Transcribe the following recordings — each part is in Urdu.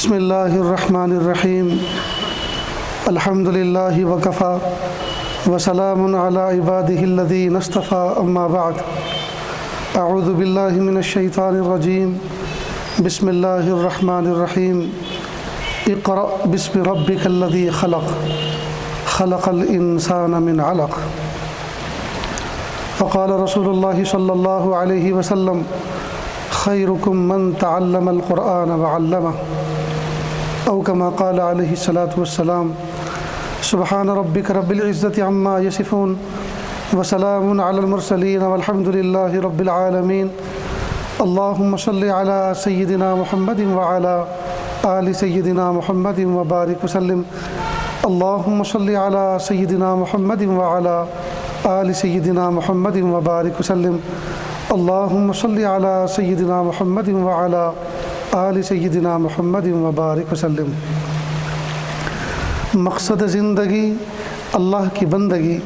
بسم اللہ الرحمن الرحیم الحمد للہ وکفا وسلام علی عبادہ الذین اصطفیٰ اما بعد اعوذ باللہ من الشیطان الرجیم بسم اللہ الرحمن الرحیم اقرأ بسم ربک الذی خلق خلق الانسان من علق وقال رسول اللہ صلی اللہ علیہ وسلم خیرکم من تعلم القرآن وعلمہ او کما قال علیہ الصلاۃ والسلام سبحان ربک رب العزۃ عما یصفون وسلام علی المرسلین والحمد للہ رب العالمین اللہم صل علی سیدنا محمد وعلی آل سیدنا محمد وبارک وسلم اللہم صل علی سیدنا محمد وعلی آل سیدنا محمد وبارک وسلم اللہم صل علی سیدنا محمد وعلی آل سیدنا محمد وبارک وسلم۔ مقصد زندگی اللہ کی بندگی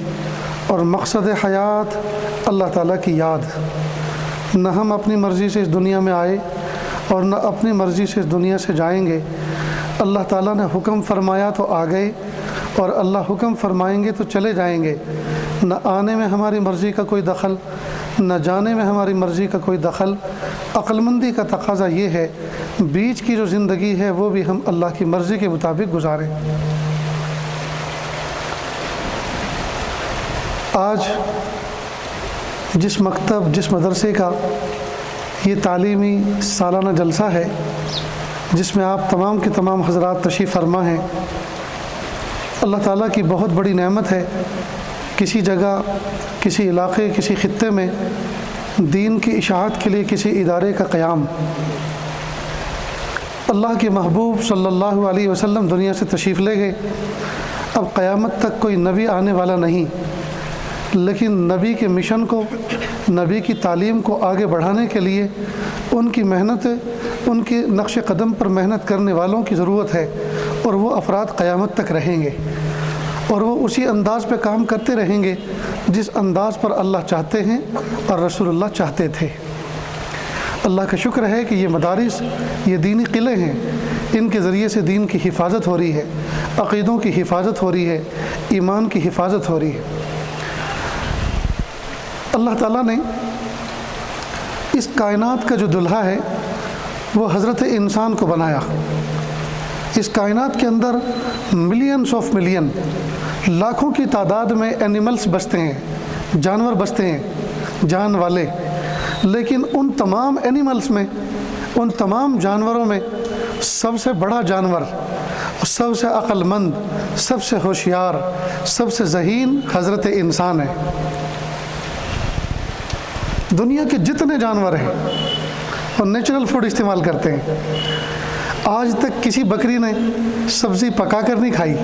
اور مقصد حیات اللہ تعالیٰ کی یاد۔ نہ ہم اپنی مرضی سے اس دنیا میں آئے اور نہ اپنی مرضی سے اس دنیا سے جائیں گے۔ اللہ تعالیٰ نے حکم فرمایا تو آ گئے اور اللہ حکم فرمائیں گے تو چلے جائیں گے۔ نہ آنے میں ہماری مرضی کا کوئی دخل، نہ جانے میں ہماری مرضی کا کوئی دخل۔ عقل مندی کا تقاضا یہ ہے بیچ کی جو زندگی ہے وہ بھی ہم اللہ کی مرضی کے مطابق گزاریں۔ آج جس مکتب جس مدرسے کا یہ تعلیمی سالانہ جلسہ ہے جس میں آپ تمام کے تمام حضرات تشریف فرما ہیں، اللہ تعالیٰ کی بہت بڑی نعمت ہے کسی جگہ، کسی علاقے، کسی خطے میں دین کی اشاعت کے لیے کسی ادارے کا قیام۔ اللہ کے محبوب صلی اللہ علیہ وسلم دنیا سے تشریف لے گئے۔ اب قیامت تک کوئی نبی آنے والا نہیں، لیکن نبی کے مشن کو، نبی کی تعلیم کو آگے بڑھانے کے لیے ان کی محنت، ان کے نقش قدم پر محنت کرنے والوں کی ضرورت ہے، اور وہ افراد قیامت تک رہیں گے اور وہ اسی انداز پہ کام کرتے رہیں گے جس انداز پر اللہ چاہتے ہیں اور رسول اللہ چاہتے تھے۔ اللہ کا شکر ہے کہ یہ مدارس، یہ دینی قلعے ہیں، ان کے ذریعے سے دین کی حفاظت ہو رہی ہے، عقیدوں کی حفاظت ہو رہی ہے، ایمان کی حفاظت ہو رہی ہے۔ اللہ تعالیٰ نے اس کائنات کا جو دلہا ہے وہ حضرت انسان کو بنایا۔ اس کائنات کے اندر ملینز آف ملین، لاکھوں کی تعداد میں اینیملز بستے ہیں، جانور بستے ہیں، جان والے، لیکن ان تمام اینیملز میں، ان تمام جانوروں میں سب سے بڑا جانور، سب سے عقل مند، سب سے ہوشیار، سب سے ذہین حضرت انسان ہے۔ دنیا کے جتنے جانور ہیں وہ نیچرل فوڈ استعمال کرتے ہیں۔ آج تک کسی بکری نے سبزی پکا کر نہیں کھائی۔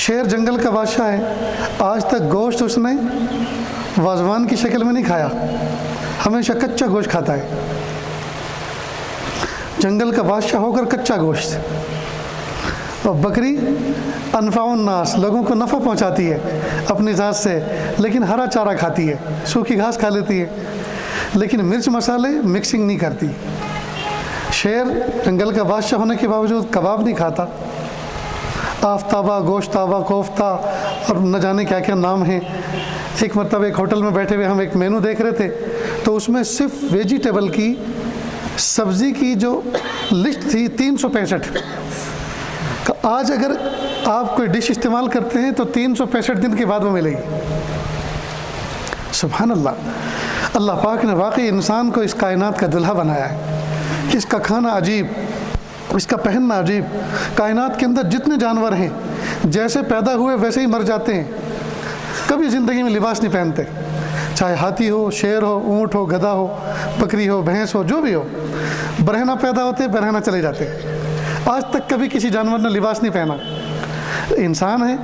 شیر جنگل کا بادشاہ ہے، آج تک گوشت اس نے وازوان کی شکل میں نہیں کھایا، ہمیشہ کچا گوشت کھاتا ہے۔ جنگل کا بادشاہ ہو کر کچا گوشت۔ اور بکری انفع الناس، لوگوں کو نفع پہنچاتی ہے اپنی ذات سے، لیکن ہرا چارہ کھاتی ہے، سوکھی گھاس کھا لیتی ہے، لیکن مرچ مسالے مکسنگ نہیں کرتی۔ شیر جنگل کا بادشاہ ہونے کے باوجود کباب نہیں کھاتا، آفتابہ، گوشتابہ، کوفتہ اور نہ جانے کیا کیا نام ہیں۔ ایک مرتبہ ایک ہوٹل میں بیٹھے ہوئے ہم ایک مینو دیکھ رہے تھے تو اس میں صرف ویجیٹیبل کی، سبزی کی جو لسٹ تھی 365۔ آج اگر آپ کوئی ڈش استعمال کرتے ہیں تو 365 دن کے بعد وہ ملے گی۔ سبحان اللہ، اللہ پاک نے واقعی انسان کو اس کائنات کا دلہا بنایا ہے۔ اس کا کھانا عجیب، اس کا پہننا عجیب۔ کائنات کے اندر جتنے جانور ہیں جیسے پیدا ہوئے ویسے ہی مر جاتے ہیں، کبھی زندگی میں لباس نہیں پہنتے، چاہے ہاتھی ہو، شیر ہو، اونٹ ہو، گدھا ہو، بکری ہو، بھینس ہو، جو بھی ہو، برہنہ پیدا ہوتے برہنہ چلے جاتے۔ آج تک کبھی کسی جانور نے لباس نہیں پہنا۔ انسان ہے،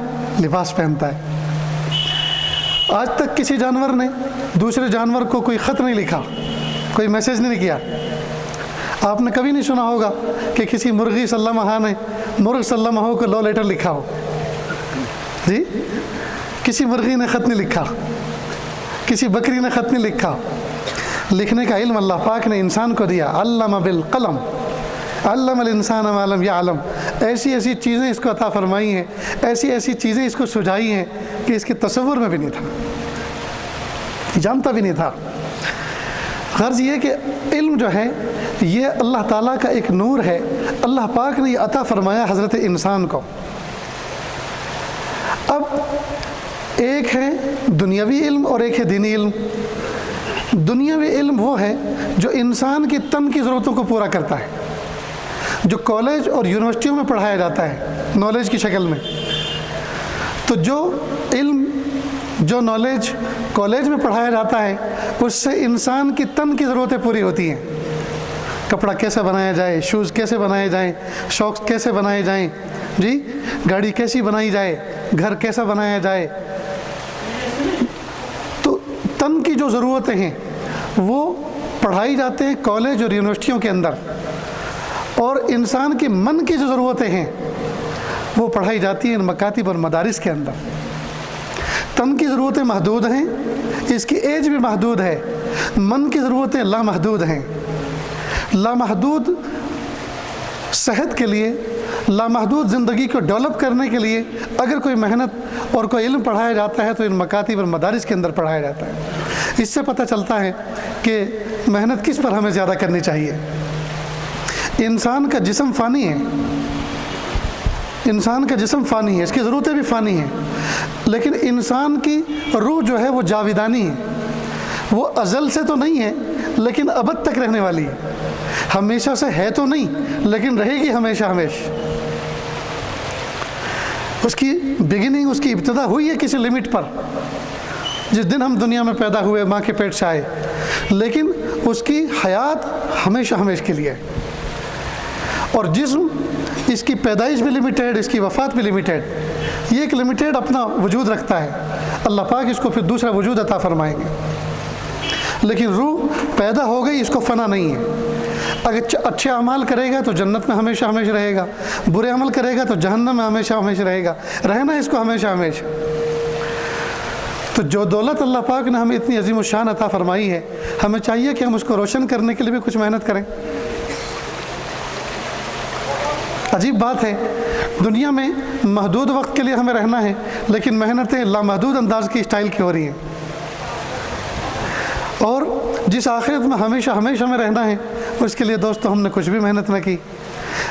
لباس پہنتا ہے۔ آج تک کسی جانور نے دوسرے جانور کو کوئی خط نہیں لکھا، کوئی میسیج نہیں کیا۔ آپ نے کبھی نہیں سنا ہوگا کہ کسی مرغی سلمہ ہاں نے مرغ سلمہ ہو کو لو لیٹر لکھا ہو۔ جی، کسی مرغی نے خط نہیں لکھا، کسی بکری نے خط نہیں لکھا۔ لکھنے کا علم اللہ پاک نے انسان کو دیا، علم بالقلم، علم الانسان ما لم یعلم، ایسی ایسی چیزیں اس کو عطا فرمائی ہیں، ایسی ایسی چیزیں اس کو سجائی ہیں کہ اس کے تصور میں بھی نہیں تھا، جانتا بھی نہیں تھا۔ غرض یہ کہ علم جو ہے یہ اللہ تعالیٰ کا ایک نور ہے، اللہ پاک نے یہ عطا فرمایا حضرت انسان کو۔ اب ایک ہے دنیاوی علم اور ایک ہے دینی علم۔ دنیاوی علم وہ ہے جو انسان کی تن کی ضرورتوں کو پورا کرتا ہے، جو کالج اور یونیورسٹیوں میں پڑھایا جاتا ہے نالج کی شکل میں۔ تو جو علم، جو نالج کالج میں پڑھایا جاتا ہے اس سے انسان کی تن کی ضرورتیں پوری ہوتی ہیں۔ کپڑا کیسے بنایا جائے، شوز کیسے بنائے جائیں، شوکس کیسے بنائے جائیں، جی گاڑی کیسی بنائی جائے، گھر کیسا بنایا جائے۔ تو تن کی جو ضرورتیں ہیں وہ پڑھائی جاتے ہیں کالج اور یونیورسٹیوں کے اندر، اور انسان کی من کی جو ضرورتیں ہیں وہ پڑھائی جاتی ہیں مکاتب اور مدارس کے اندر۔ تن کی ضرورتیں محدود ہیں، اس کی ایج بھی محدود ہے، من کی ضرورتیں لامحدود ہیں۔ لامحدود صحت کے لیے، لامحدود زندگی کو ڈیولپ کرنے کے لیے اگر کوئی محنت اور کوئی علم پڑھایا جاتا ہے تو ان مکاتب اور مدارس کے اندر پڑھایا جاتا ہے۔ اس سے پتہ چلتا ہے کہ محنت کس پر ہمیں زیادہ کرنی چاہیے۔ انسان کا جسم فانی ہے، انسان کا جسم فانی ہے، اس کی ضرورتیں بھی فانی ہیں، لیکن انسان کی روح جو ہے وہ جاویدانی ہے، وہ ازل سے تو نہیں ہے لیکن ابد تک رہنے والی ہے، ہمیشہ سے ہے تو نہیں لیکن رہے گی ہمیشہ ہمیشہ۔ اس کی بگننگ، اس کی ابتدا ہوئی ہے کسی لمٹ پر، جس دن ہم دنیا میں پیدا ہوئے ماں کے پیٹ سے آئے، لیکن اس کی حیات ہمیشہ ہمیشہ کے لیے ہے۔ اور جسم، اس کی پیدائش بھی لمیٹیڈ، اس کی وفات بھی لمیٹیڈ، یہ ایک لمیٹیڈ اپنا وجود رکھتا ہے، اللہ پاک اس کو پھر دوسرا وجود عطا فرمائیں گے۔ لیکن روح پیدا ہو گئی، اس کو فنا نہیں ہے۔ اگر اچھے اعمال کرے گا تو جنت میں ہمیشہ ہمیشہ رہے گا، برے عمل کرے گا تو جہنم میں ہمیشہ ہمیشہ رہے گا، رہنا اس کو ہمیشہ ہمیشہ۔ تو جو دولت اللہ پاک نے ہمیں اتنی عظیم الشان عطا فرمائی ہے، ہمیں چاہیے کہ ہم اس کو روشن کرنے کے لیے بھی کچھ محنت کریں۔ عجیب بات ہے، دنیا میں محدود وقت کے لیے ہمیں رہنا ہے لیکن محنتیں لامحدود انداز کی اسٹائل کی ہو رہی ہیں، اور جس آخرت میں ہمیشہ ہمیشہ میں رہنا ہے اس کے لیے دوستو ہم نے کچھ بھی محنت نہ کی۔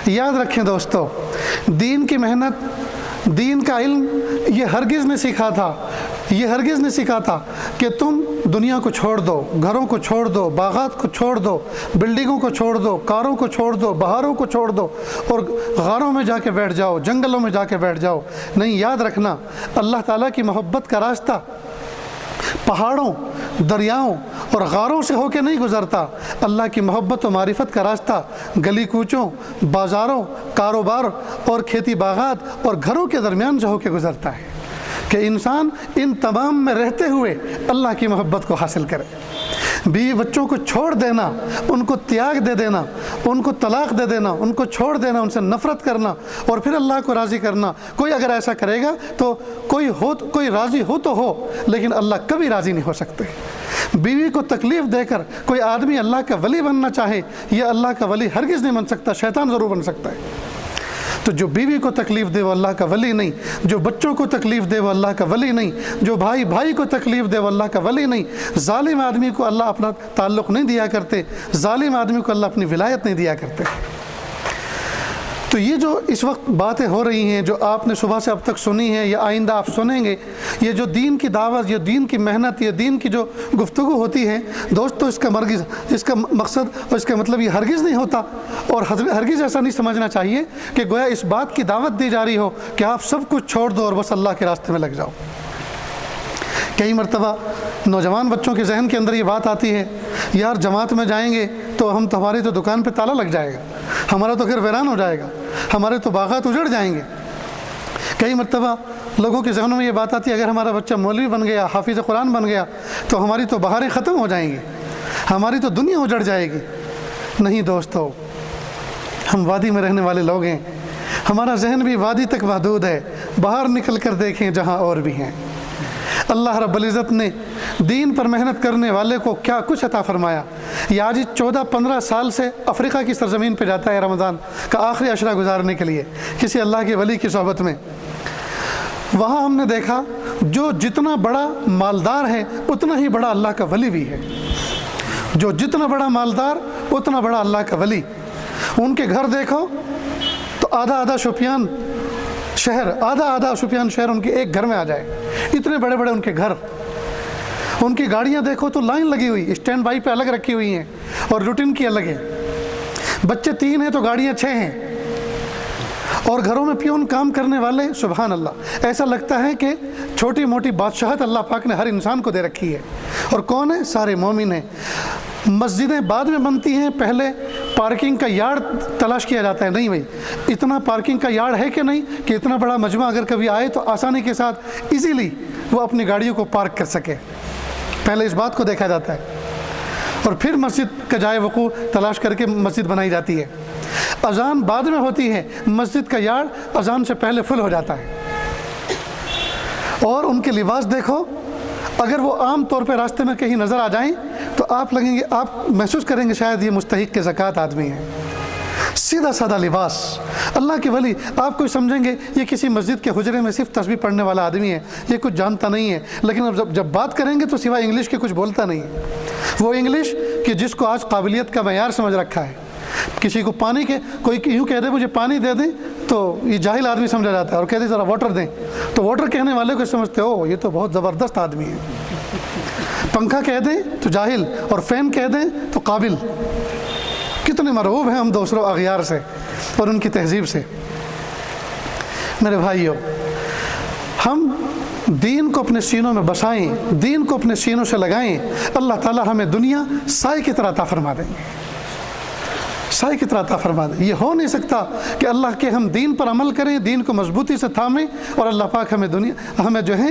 یاد رکھیں دوستو، دین کی محنت، دین کا علم یہ ہرگز نہیں سیکھا تھا، یہ ہرگز نہیں سیکھا تھا کہ تم دنیا کو چھوڑ دو، گھروں کو چھوڑ دو، باغات کو چھوڑ دو، بلڈنگوں کو چھوڑ دو، کاروں کو چھوڑ دو، بہاروں کو چھوڑ دو اور غاروں میں جا کے بیٹھ جاؤ، جنگلوں میں جا کے بیٹھ جاؤ۔ نہیں، یاد رکھنا اللہ تعالیٰ کی محبت کا راستہ پہاڑوں، دریاؤں اور غاروں سے ہو کے نہیں گزرتا، اللہ کی محبت و معرفت کا راستہ گلی کوچوں، بازاروں، کاروبار اور کھیتی باغات اور گھروں کے درمیان سے ہو کے گزرتا ہے، کہ انسان ان تمام میں رہتے ہوئے اللہ کی محبت کو حاصل کرے۔ بیوی بچوں کو چھوڑ دینا، ان کو تیاگ دے دینا، ان کو طلاق دے دینا، ان کو چھوڑ دینا، ان سے نفرت کرنا اور پھر اللہ کو راضی کرنا، کوئی اگر ایسا کرے گا تو کوئی راضی ہو تو ہو لیکن اللہ کبھی راضی نہیں ہو سکتے۔ بیوی کو تکلیف دے کر کوئی آدمی اللہ کا ولی بننا چاہے، یہ اللہ کا ولی ہرگز نہیں بن سکتا، شیطان ضرور بن سکتا ہے۔ تو جو بیوی کو تکلیف دے وہ اللہ کا ولی نہیں، جو بچوں کو تکلیف دے وہ اللہ کا ولی نہیں، جو بھائی بھائی کو تکلیف دے وہ اللہ کا ولی نہیں۔ ظالم آدمی کو اللہ اپنا تعلق نہیں دیا کرتے، ظالم آدمی کو اللہ اپنی ولایت نہیں دیا کرتے۔ تو یہ جو اس وقت باتیں ہو رہی ہیں، جو آپ نے صبح سے اب تک سنی ہیں یا آئندہ آپ سنیں گے، یہ جو دین کی دعوت، یہ دین کی محنت، یہ دین کی جو گفتگو ہوتی ہے دوستو، اس کا مقصد اور اس کا مطلب یہ ہرگز نہیں ہوتا، اور ہرگز ایسا نہیں سمجھنا چاہیے کہ گویا اس بات کی دعوت دی جا رہی ہو کہ آپ سب کچھ چھوڑ دو اور بس اللہ کے راستے میں لگ جاؤ۔ کئی مرتبہ نوجوان بچوں کے ذہن کے اندر یہ بات آتی ہے، یار جماعت میں جائیں گے تو ہماری تو دکان پہ تالا لگ جائے گا، ہمارا تو گھر ویران ہو جائے گا، ہمارے تو باغات اجڑ جائیں گے۔ کئی مرتبہ لوگوں کے ذہنوں میں یہ بات آتی ہے، اگر ہمارا بچہ مولوی بن گیا، حافظ قرآن بن گیا تو ہماری تو بہاریں ختم ہو جائیں گی، ہماری تو دنیا اجڑ جائے گی۔ نہیں دوستو، ہم وادی میں رہنے والے لوگ ہیں، ہمارا ذہن بھی وادی تک محدود ہے، باہر نکل کر دیکھیں جہاں اور بھی ہیں۔ اللہ رب العزت نے دین پر محنت کرنے والے کو کیا کچھ عطا فرمایا۔ یہ آج 14-15 سال سے افریقہ کی سرزمین پہ جاتا ہے رمضان کا آخری عشرہ گزارنے کے لیے کسی اللہ کے ولی کی صحبت میں۔ وہاں ہم نے دیکھا جو جتنا بڑا مالدار ہے اتنا ہی بڑا اللہ کا ولی بھی ہے، جو جتنا بڑا مالدار اتنا بڑا اللہ کا ولی۔ ان کے گھر دیکھو تو آدھا شوپیان شہر ان کے ایک گھر میں آ جائے، اتنے بڑے بڑے ان کے گھر۔ ان کی گاڑیاں دیکھو تو لائن لگی ہوئی، اسٹینڈ بائی پہ الگ رکھی ہوئی ہیں اور روٹین کی الگ ہے۔ بچے 3 ہیں تو گاڑیاں 6 ہیں، اور گھروں میں پیون کام کرنے والے، سبحان اللہ، ایسا لگتا ہے کہ چھوٹی موٹی بادشاہت اللہ پاک نے ہر انسان کو دے رکھی ہے۔ اور کون ہے؟ سارے مومن ہیں۔ مسجدیں بعد میں بنتی ہیں، پہلے پارکنگ کا یارڈ تلاش کیا جاتا ہے۔ نہیں بھائی، اتنا پارکنگ کا یارڈ ہے کہ نہیں کہ اتنا بڑا مجمع اگر کبھی آئے تو آسانی کے ساتھ ایزیلی وہ اپنی گاڑیوں کو پارک کر سکے، پہلے اس بات کو دیکھا جاتا ہے، اور پھر مسجد کا جائے وقوع تلاش کر کے مسجد بنائی جاتی ہے۔ اذان بعد میں ہوتی ہے، مسجد کا یارڈ اذان سے پہلے فل ہو جاتا ہے۔ اور ان کے لباس دیکھو، اگر وہ عام طور پہ راستے میں کہیں نظر آ جائیں تو آپ محسوس کریں گے شاید یہ مستحق کے زکوٰۃ آدمی ہے۔ سیدھا سادہ لباس، اللہ کے ولی۔ آپ کوئی سمجھیں گے یہ کسی مسجد کے حجرے میں صرف تسبیح پڑھنے والا آدمی ہے، یہ کچھ جانتا نہیں ہے، لیکن جب بات کریں گے تو سوائے انگلش کے کچھ بولتا نہیں ہے۔ وہ انگلش کہ جس کو آج قابلیت کا معیار سمجھ رکھا ہے۔ کسی کو پانی کے کوئی یوں کہہ دے مجھے پانی دے دیں تو یہ جاہل آدمی سمجھا جاتا ہے، اور کہہ دے ذرا واٹر دیں تو واٹر کہنے والے کو سمجھتے ہو یہ تو بہت زبردست آدمی ہے۔ پنکھا کہہ دیں تو جاہل، اور فین کہہ دیں تو قابل۔ کتنے مرعوب ہیں ہم دوسروں اغیار سے اور ان کی تہذیب سے۔ میرے بھائیو، ہم دین کو اپنے سینوں میں بسائیں، دین کو اپنے سینوں سے لگائیں، اللہ تعالی ہمیں دنیا سائے کی طرح عطا فرما دیں گے، سائے کی طرح عطا فرما دیں۔ یہ ہو نہیں سکتا کہ اللہ کے ہم دین پر عمل کریں، دین کو مضبوطی سے تھامیں، اور اللہ پاک ہمیں جو ہے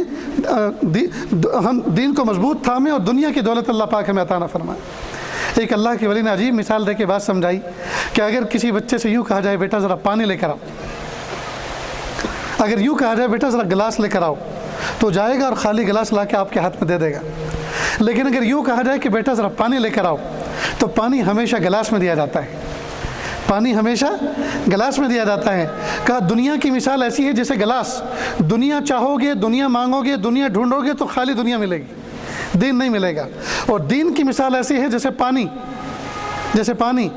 ہم دین کو مضبوط تھامیں اور دنیا کی دولت اللہ پاک ہمیں عطا نہ فرمائے۔ ایک اللہ کے ولی نے عجیب مثال دے کے بات سمجھائی کہ اگر کسی بچے سے یوں کہا جائے بیٹا ذرا پانی لے کر آؤ، اگر یوں کہا جائے بیٹا ذرا گلاس لے کر آؤ تو جائے گا اور خالی گلاس لا کے آپ کے ہاتھ میں دے دے گا۔ لیکن اگر یوں کہا جائے کہ بیٹا ذرا پانی لے کر آؤ تو پانی ہمیشہ گلاس میں دیا جاتا ہے، پانی ہمیشہ گلاس میں دیا جاتا ہے۔ کہا دنیا کی مثال ایسی ہے جیسے گلاس، دنیا چاہو گے، دنیا مانگو گے، دنیا ڈھونڈو گے تو خالی دنیا ملے گی، دین نہیں ملے گا۔ اور دین کی مثال ایسی ہے جیسے پانی، جیسے پانی،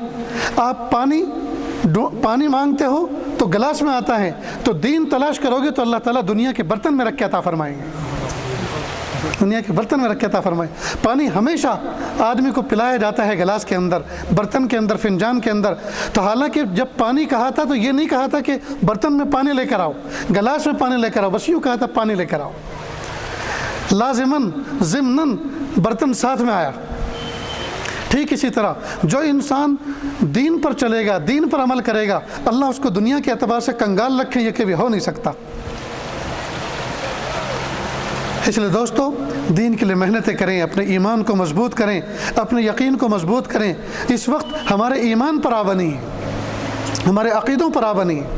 آپ پانی مانگتے ہو تو گلاس میں آتا ہے، تو دین تلاش کرو گے تو اللہ تعالیٰ دنیا کے برتن میں رکھ کے عطا فرمائیں گے، دنیا کے برتن میں رکھ کے عطا فرمائیں۔ پانی ہمیشہ آدمی کو پلایا جاتا ہے گلاس کے اندر، برتن کے اندر، فنجان کے اندر۔ تو حالانکہ جب پانی کہا تھا تو یہ نہیں کہا تھا کہ برتن میں پانی لے کر آؤ، گلاس میں پانی لے کر آؤ، بس یوں کہا تھا پانی لے کر آؤ۔ لازماً ضمناً برتن ساتھ میں آیا۔ ٹھیک اسی طرح جو انسان دین پر چلے گا، دین پر عمل کرے گا، اللہ اس کو دنیا کے اعتبار سے کنگال رکھے یہ کبھی ہو نہیں سکتا۔ اس لیے دوستو، دین کے لیے محنتیں کریں، اپنے ایمان کو مضبوط کریں، اپنے یقین کو مضبوط کریں۔ اس وقت ہمارے ایمان پر آبنی ہے، ہمارے عقیدوں پر آبنی ہے۔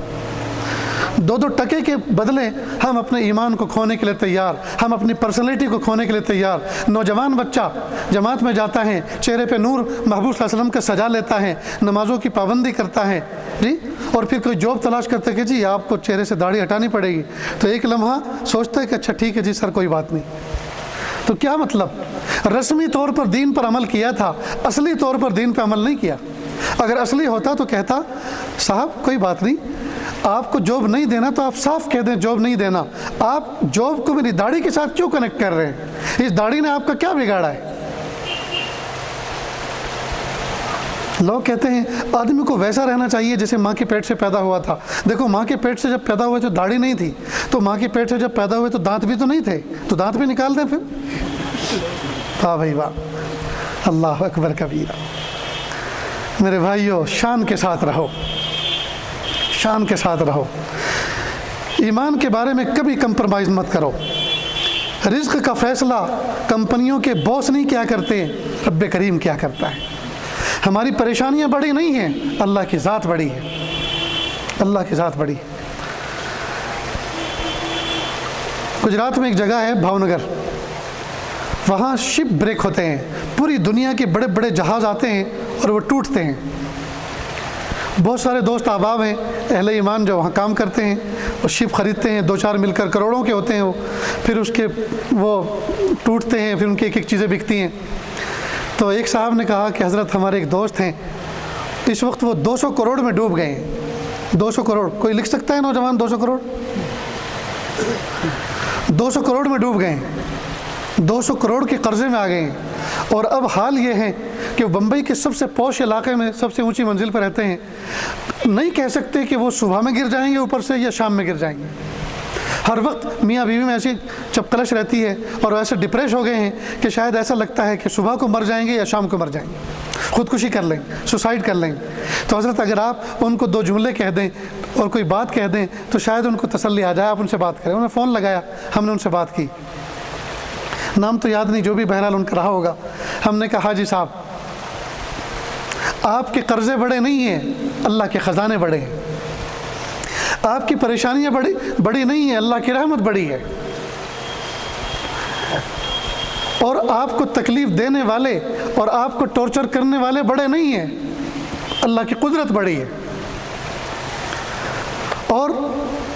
2 ٹکے کے بدلے ہم اپنے ایمان کو کھونے کے لیے تیار، ہم اپنی پرسنالٹی کو کھونے کے لیے تیار۔ نوجوان بچہ جماعت میں جاتا ہے، چہرے پہ نور محبوب صلی اللہ علیہ وسلم کا سجا لیتا ہے، نمازوں کی پابندی کرتا ہے جی، اور پھر کوئی جاب تلاش کرتا ہے کہ جی آپ کو چہرے سے داڑھی ہٹانی پڑے گی، تو ایک لمحہ سوچتا ہے کہ اچھا ٹھیک ہے جی سر کوئی بات نہیں۔ تو کیا مطلب؟ رسمی طور پر دین پر عمل کیا تھا، اصلی طور پر دین پہ عمل نہیں کیا۔ اگر اصلی ہوتا تو کہتا صاحب کوئی بات نہیں، آپ کو جاب نہیں دینا تو آپ صاف کہہ دیں جاب نہیں دینا، آپ جاب کو میری داڑھی کے ساتھ کیوں کنیکٹ کر رہے ہیں؟ اس داڑھی نے آپ کا کیا بگاڑا ہے؟ لوگ کہتے ہیں آدمی کو ویسا رہنا چاہیے جیسے ماں کے پیٹ سے پیدا ہوا تھا۔ دیکھو ماں کے پیٹ سے جب پیدا ہوئے تو داڑھی نہیں تھی، تو ماں کے پیٹ سے جب پیدا ہوئے تو دانت بھی تو نہیں تھے، تو دانت بھی نکال دیں پھر۔ واہ بھائی واہ، اللہ اکبر کبیرہ۔ میرے بھائیو، شان کے ساتھ رہو، شان کے ساتھ رہو، ایمان کے بارے میں کبھی کمپرومائز مت کرو۔ رزق کا فیصلہ کمپنیوں کے باس نہیں کیا کرتے، رب کریم کیا کرتا ہے۔ ہماری پریشانیاں بڑی نہیں ہیں، اللہ کی ذات بڑی ہے، اللہ کی ذات بڑی ہے۔ گجرات میں ایک جگہ ہے بھاونگر، وہاں شپ بریک ہوتے ہیں، پوری دنیا کے بڑے بڑے جہاز آتے ہیں اور وہ ٹوٹتے ہیں۔ بہت سارے دوست احباب ہیں اہل ایمان جو وہاں کام کرتے ہیں، وہ شپ خریدتے ہیں، 2-4 مل کر کروڑوں کے ہوتے ہیں وہ، پھر اس کے وہ ٹوٹتے ہیں، پھر ان کی ایک ایک چیزیں بکتی ہیں۔ تو ایک صاحب نے کہا کہ حضرت ہمارے ایک دوست ہیں، اس وقت وہ 200 کروڑ میں ڈوب گئے ہیں۔ 200 کروڑ کوئی لکھ سکتا ہے نوجوان؟ 200 کروڑ 200 کروڑ میں ڈوب گئے ہیں، 200 کروڑ کے قرضے میں آ گئے ہیں۔ اور اب حال یہ ہے کہ وہ بمبئی کے سب سے پوش علاقے میں سب سے اونچی منزل پر رہتے ہیں، نہیں کہہ سکتے کہ وہ صبح میں گر جائیں گے اوپر سے یا شام میں گر جائیں گے۔ ہر وقت میاں بیوی میں ایسی چپکلش رہتی ہے اور ایسے ڈپریش ہو گئے ہیں کہ شاید ایسا لگتا ہے کہ صبح کو مر جائیں گے یا شام کو مر جائیں گے، خودکشی کر لیں گے، سوسائڈ کر لیں گے۔ تو حضرت اگر آپ ان کو 2 جملے کہہ دیں اور کوئی بات کہہ دیں تو شاید ان کو تسلی آ جائے، آپ ان سے بات کریں۔ انہوں نے فون لگایا، ہم نے ان سے بات کی، نام تو یاد نہیں، جو بھی بہرحال ان کا رہا ہوگا۔ ہم نے کہا حاجی صاحب آپ کے قرضے بڑے نہیں ہیں، اللہ کے خزانے بڑے ہیں۔ آپ کی پریشانیاں بڑی نہیں ہیں، اللہ کی رحمت بڑی ہے۔ اور آپ کو تکلیف دینے والے اور آپ کو ٹارچر کرنے والے بڑے نہیں ہیں، اللہ کی قدرت بڑی ہے۔ اور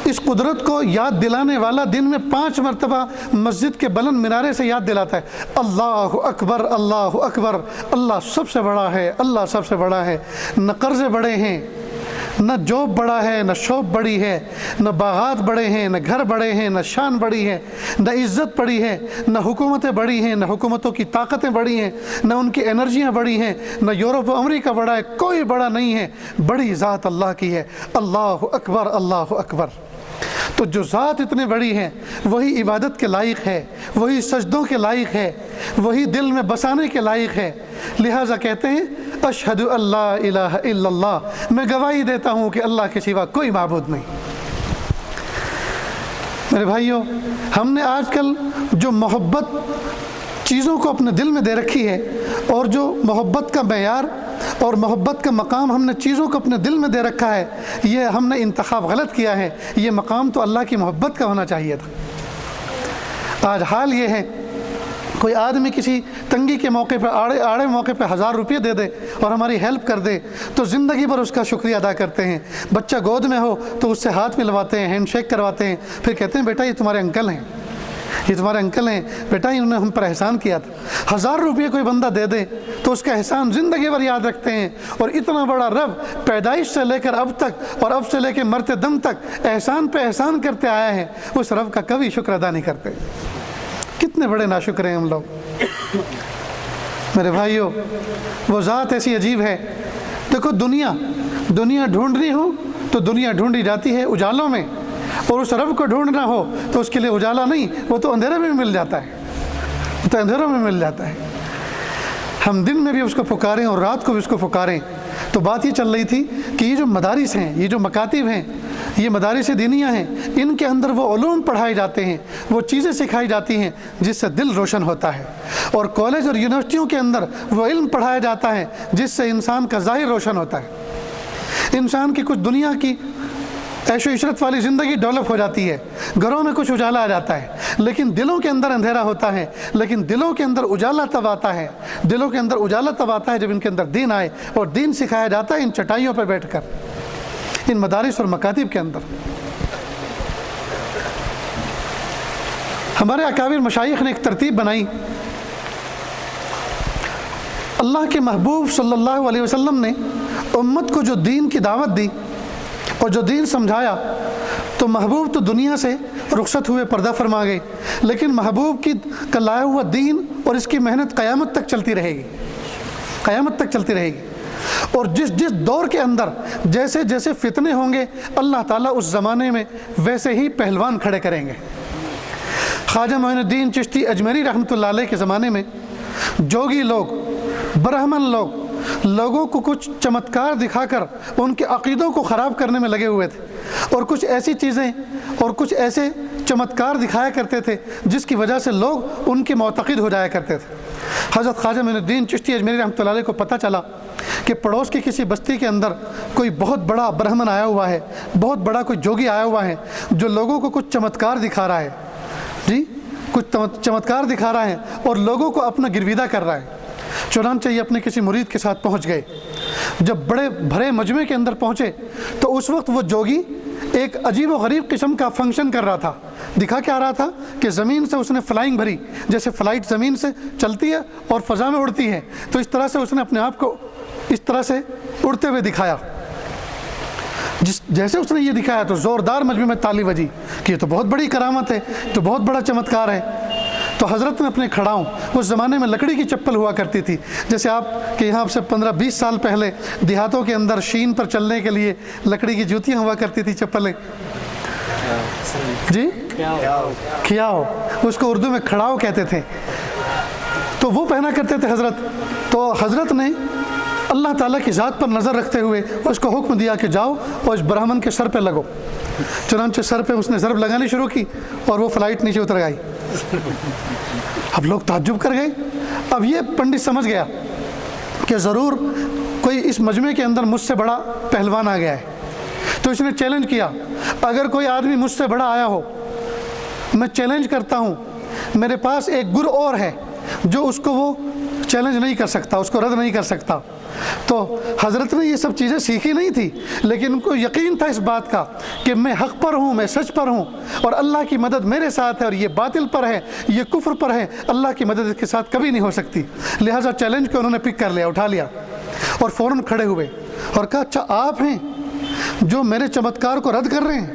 اس قدرت کو یاد دلانے والا دن میں 5 مرتبہ مسجد کے بلند منارے سے یاد دلاتا ہے، اللہ اکبر اللہ اکبر، اللہ سب سے بڑا ہے، اللہ سب سے بڑا ہے۔ نہ قرضے بڑے ہیں، نہ جاب بڑا ہے، نہ شاپ بڑی ہے، نہ باغات بڑے ہیں، نہ گھر بڑے ہیں، نہ شان بڑی ہے، نہ عزت بڑی ہے، نہ حکومتیں بڑی ہیں، نہ حکومتوں کی طاقتیں بڑی ہیں، نہ ان کی انرجیاں بڑی ہیں، نہ یورپ و امریکہ بڑا ہے، کوئی بڑا نہیں ہے، بڑی ذات اللہ کی ہے۔ اللہ اکبر اللہ اکبر۔ تو جو ذات اتنی بڑی ہے وہی عبادت کے لائق ہے، وہی سجدوں کے لائق ہے، وہی دل میں بسانے کے لائق ہے۔ لہٰذا کہتے ہیں اشہد اللہ الہ الا اللہ، میں گواہی دیتا ہوں کہ اللہ کے سوا کوئی معبود نہیں۔ میرے بھائیوں، ہم نے آج کل جو محبت چیزوں کو اپنے دل میں دے رکھی ہے، اور جو محبت کا معیار اور محبت کا مقام ہم نے چیزوں کو اپنے دل میں دے رکھا ہے، یہ ہم نے انتخاب غلط کیا ہے۔ یہ مقام تو اللہ کی محبت کا ہونا چاہیے تھا۔ آج حال یہ ہے، کوئی آدمی کسی تنگی کے موقع پہ، آڑے موقع پہ 1000 روپے دے دے اور ہماری ہیلپ کر دے تو زندگی بھر اس کا شکریہ ادا کرتے ہیں۔ بچہ گود میں ہو تو اس سے ہاتھ ملواتے ہیں، ہینڈ شیک کرواتے ہیں، پھر کہتے ہیں بیٹا یہ تمہارے انکل ہیں، یہ تمہارے انکل ہیں بیٹا، انہوں نے ہم پر احسان کیا تھا۔ 1000 روپے کوئی بندہ دے دے تو اس کا احسان زندگی بھر یاد رکھتے ہیں۔ اور اتنا بڑا رب پیدائش سے لے کر اب تک اور اب سے لے کے مرتے دم تک احسان پہ احسان کرتے آیا ہے، اس رب کا کبھی شکر ادا نہیں کرتے۔ کتنے بڑے ناشکر ہیں ہم لوگ۔ میرے بھائیوں، وہ ذات ایسی عجیب ہے۔ دیکھو دنیا ڈھونڈنی ہو تو دنیا ڈھونڈی جاتی ہے اجالوں میں، اور اس رب کو ڈھونڈنا ہو تو اس کے لیے اجالا نہیں، وہ تو اندھیرے میں مل جاتا ہے، وہ تو اندھیروں میں مل جاتا ہے۔ ہم دن میں بھی اس کو پکاریں اور رات کو بھی اس کو پکاریں۔ تو بات یہ چل رہی تھی کہ یہ جو مدارس ہیں، یہ جو مکاتب ہیں، یہ مدارس دینیہ ہیں، ان کے اندر وہ علوم پڑھائے جاتے ہیں، وہ چیزیں سکھائی جاتی ہیں جس سے دل روشن ہوتا ہے۔ اور کالج اور یونیورسٹیوں کے اندر وہ علم پڑھایا جاتا ہے جس سے انسان کا ظاہر روشن ہوتا ہے، انسان کی کچھ دنیا کی عیش و عشرت والی زندگی ڈیولپ ہو جاتی ہے، گھروں میں کچھ اجالا آ جاتا ہے، لیکن دلوں کے اندر اندھیرا ہوتا ہے۔ لیکن دلوں کے اندر اجالا تب آتا ہے، دلوں کے اندر اجالا تب آتا ہے جب ان کے اندر دین آئے، اور دین سکھایا جاتا ہے ان چٹائیوں پہ بیٹھ کر، ان مدارس اور مکاتب کے اندر۔ ہمارے اکابر مشائخ نے ایک ترتیب بنائی۔ اللہ کے محبوب صلی اللہ علیہ وسلم نے امت کو جو دین کی دعوت دی اور جو دین سمجھایا، تو محبوب تو دنیا سے رخصت ہوئے، پردہ فرما گئے، لیکن محبوب کی لایا ہوا دین اور اس کی محنت قیامت تک چلتی رہے گی، قیامت تک چلتی رہے گی۔ اور جس دور کے اندر جیسے جیسے فتنے ہوں گے، اللہ تعالیٰ اس زمانے میں ویسے ہی پہلوان کھڑے کریں گے۔ خواجہ معین الدین چشتی اجمیری رحمۃ اللہ علیہ کے زمانے میں جوگی لوگ، برہمن لوگوں کو کچھ چمتکار دکھا کر ان کے عقیدوں کو خراب کرنے میں لگے ہوئے تھے، اور کچھ ایسی چیزیں اور کچھ ایسے چمتکار دکھایا کرتے تھے جس کی وجہ سے لوگ ان کے معتقد ہو جایا کرتے تھے۔ حضرت خواجہ معین الدین چشتی اجمیری رحمۃ اللہ علیہ کو پتہ چلا کہ پڑوس کی کسی بستی کے اندر کوئی بہت بڑا برہمن آیا ہوا ہے، بہت بڑا کوئی جوگی آیا ہوا ہے جو لوگوں کو کچھ چمتکار دکھا رہا ہے، جی کچھ چمتکار دکھا رہا ہے اور لوگوں کو اپنا گرویدہ کر رہا ہے۔ چنانچہ یہ اپنے کسی مرید کے ساتھ پہنچ گئے۔ جب بڑے بھرے مجمع کے اندر پہنچے تو اس وقت وہ جوگی ایک عجیب و غریب قسم کا فنکشن کر رہا تھا۔ دکھا کیا رہا تھا کہ زمین سے اس نے فلائنگ بھری، جیسے فلائٹ زمین سے چلتی ہے اور فضا میں اڑتی ہے، تو اس طرح سے اس نے اپنے آپ کو اس طرح سے اڑتے ہوئے دکھایا۔ جیسے اس نے یہ دکھایا تو زوردار مجمع میں تالی بجی کہ یہ تو بہت بڑی کرامت ہے، تو بہت بڑا چمتکار ہے۔ تو حضرت نے اپنے کھڑاؤں، اس زمانے میں لکڑی کی چپل ہوا کرتی تھی، جیسے آپ کے یہاں سے 15-20 سال پہلے دیہاتوں کے اندر شین پر چلنے کے لیے لکڑی کی جوتیاں ہوا کرتی تھی، چپلیں، جی کھیاؤ، اس کو اردو میں کھڑاؤ کہتے تھے، تو وہ پہنا کرتے تھے حضرت۔ تو حضرت نے اللہ تعالیٰ کی ذات پر نظر رکھتے ہوئے اس کو حکم دیا کہ جاؤ اور اس برہمن کے سر پہ لگو۔ چنانچہ سر پہ اس نے ضرب لگانی شروع کی اور وہ فلائٹ نیچے اتر گئی۔ اب لوگ تعجب کر گئے۔ اب یہ پنڈت سمجھ گیا کہ ضرور کوئی اس مجمع کے اندر مجھ سے بڑا پہلوان آ گیا ہے، تو اس نے چیلنج کیا، اگر کوئی آدمی مجھ سے بڑا آیا ہو، میں چیلنج کرتا ہوں، میرے پاس ایک گر اور ہے جو اس کو وہ چیلنج نہیں کر سکتا، اس کو رد نہیں کر سکتا۔ تو حضرت نے یہ سب چیزیں سیکھی نہیں تھی، لیکن ان کو یقین تھا اس بات کا کہ میں حق پر ہوں، میں سچ پر ہوں، اور اللہ کی مدد میرے ساتھ ہے، اور یہ باطل پر ہے، یہ کفر پر ہے، اللہ کی مدد اس کے ساتھ کبھی نہیں ہو سکتی۔ لہٰذا چیلنج کو انہوں نے پک کر لیا، اٹھا لیا، اور فوراً کھڑے ہوئے اور کہا اچھا آپ ہیں جو میرے چمتکار کو رد کر رہے ہیں؟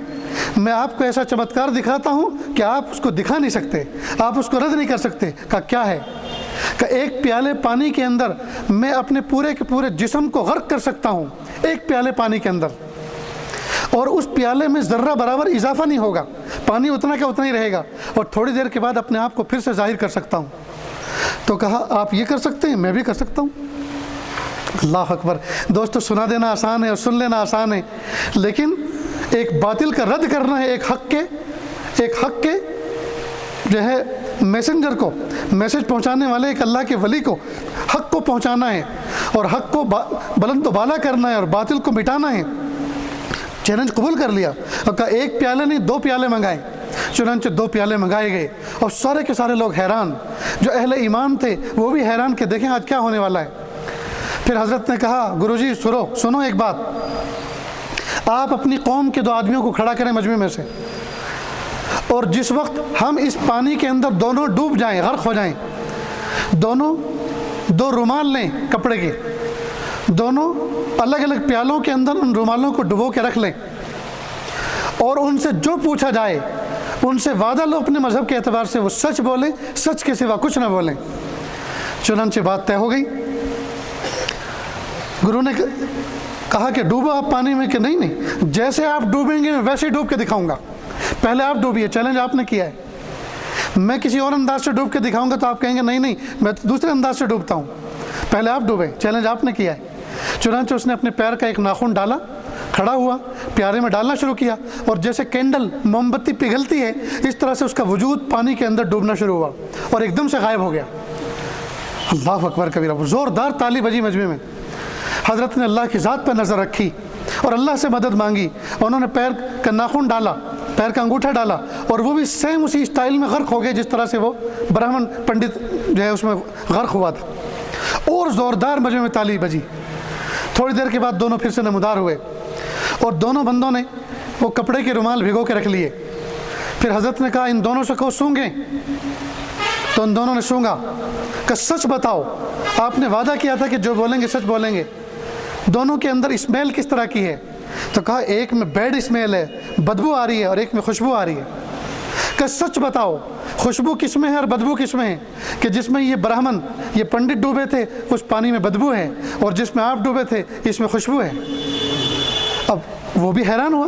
میں آپ کو ایسا چمتکار دکھاتا ہوں کہ آپ اس کو دکھا نہیں سکتے، آپ اس کو رد نہیں کر سکتے۔ کہا کیا ہے؟ کہ ایک پیالے پانی کے اندر میں اپنے پورے کے پورے جسم کو غرق کر سکتا ہوں، ایک پیالے پانی کے اندر، اور اس پیالے میں ذرہ برابر اضافہ نہیں ہوگا، پانی اتنا کا اتنا ہی رہے گا، اور تھوڑی دیر کے بعد اپنے آپ کو پھر سے ظاہر کر سکتا ہوں۔ تو کہا آپ یہ کر سکتے ہیں، میں بھی کر سکتا ہوں۔ اللہ اکبر۔ دوستو، سنا دینا آسان ہے اور سن لینا آسان ہے، لیکن ایک باطل کا رد کرنا ہے، ایک حق کے جو ہے میسنجر کو، میسج پہنچانے والے ایک اللہ کے ولی کو حق کو پہنچانا ہے، اور حق کو بلند و بالا کرنا ہے، اور باطل کو مٹانا ہے۔ چیلنج قبول کر لیا اور کہا ایک پیالے نہیں 2 پیالے منگائے۔ چنانچہ 2 پیالے منگائے گئے، اور سارے کے سارے لوگ حیران، جو اہل ایمان تھے وہ بھی حیران کہ دیکھیں آج کیا ہونے والا ہے۔ پھر حضرت نے کہا گرو جی سنو ایک بات، آپ اپنی قوم کے 2 آدمیوں کو کھڑا کریں مجمع میں سے، اور جس وقت ہم اس پانی کے اندر دونوں ڈوب جائیں، غرق ہو جائیں، دونوں 2 رومال لیں کپڑے کے، دونوں الگ الگ پیالوں کے اندر ان رومالوں کو ڈبو کے رکھ لیں، اور ان سے جو پوچھا جائے ان سے وعدہ لو اپنے مذہب کے اعتبار سے وہ سچ بولیں، سچ کے سوا کچھ نہ بولیں۔ چنانچہ بات طے ہو گئی۔ گرو نے کہا کہ ڈوبو آپ پانی میں، کہ نہیں جیسے آپ ڈوبیں گے میں ویسے ہی ڈوب کے دکھاؤں گا، پہلے آپ ڈوبیے، چیلنج آپ نے کیا ہے، میں کسی اور انداز سے ڈوب کے دکھاؤں گا تو آپ کہیں گے نہیں میں دوسرے انداز سے ڈوبتا ہوں، پہلے آپ ڈوبیں، چیلنج آپ نے کیا ہے۔ چنانچہ اس نے اپنے پیر کا ایک ناخن ڈالا، کھڑا ہوا، پیالے میں ڈالنا شروع کیا، اور جیسے کینڈل موم بتی پگھلتی ہے اس طرح سے اس کا وجود پانی کے اندر ڈوبنا شروع ہوا، اور ایک دم سے غائب ہو گیا۔ اللہ اکبر کبیرہ۔ زوردار تالی بجی مجمع میں۔ حضرت نے اللہ کی ذات پر نظر رکھی اور اللہ سے مدد مانگی، انہوں نے پیر کا ناخن ڈالا، پیر کا انگوٹھا ڈالا، اور وہ بھی سیم اسی اسٹائل میں غرق ہو گئے جس طرح سے وہ برہمن پنڈت جو ہے اس میں غرق ہوا تھا، اور زوردار مجمع میں تالی بجی۔ تھوڑی دیر کے بعد دونوں پھر سے نمودار ہوئے، اور دونوں بندوں نے وہ کپڑے کے رومال بھگو کے رکھ لیے۔ پھر حضرت نے کہا ان دونوں سے کہو سونگیں، تو ان دونوں نے سونگا۔ کہ سچ بتاؤ، آپ نے وعدہ کیا تھا کہ جو بولیں گے سچ بولیں گے، دونوں کے اندر اسمیل کس طرح کی ہے؟ تو کہا ایک میں بیڈ اسمیل ہے، بدبو آ رہی ہے، اور ایک میں خوشبو آ رہی ہے۔ کہ سچ بتاؤ، خوشبو کس میں ہے اور بدبو کس میں ہے؟ کہ جس میں یہ برہمن یہ پنڈت ڈوبے تھے اس پانی میں بدبو ہے، اور جس میں آپ ڈوبے تھے اس میں خوشبو ہے۔ اب وہ بھی حیران ہوا،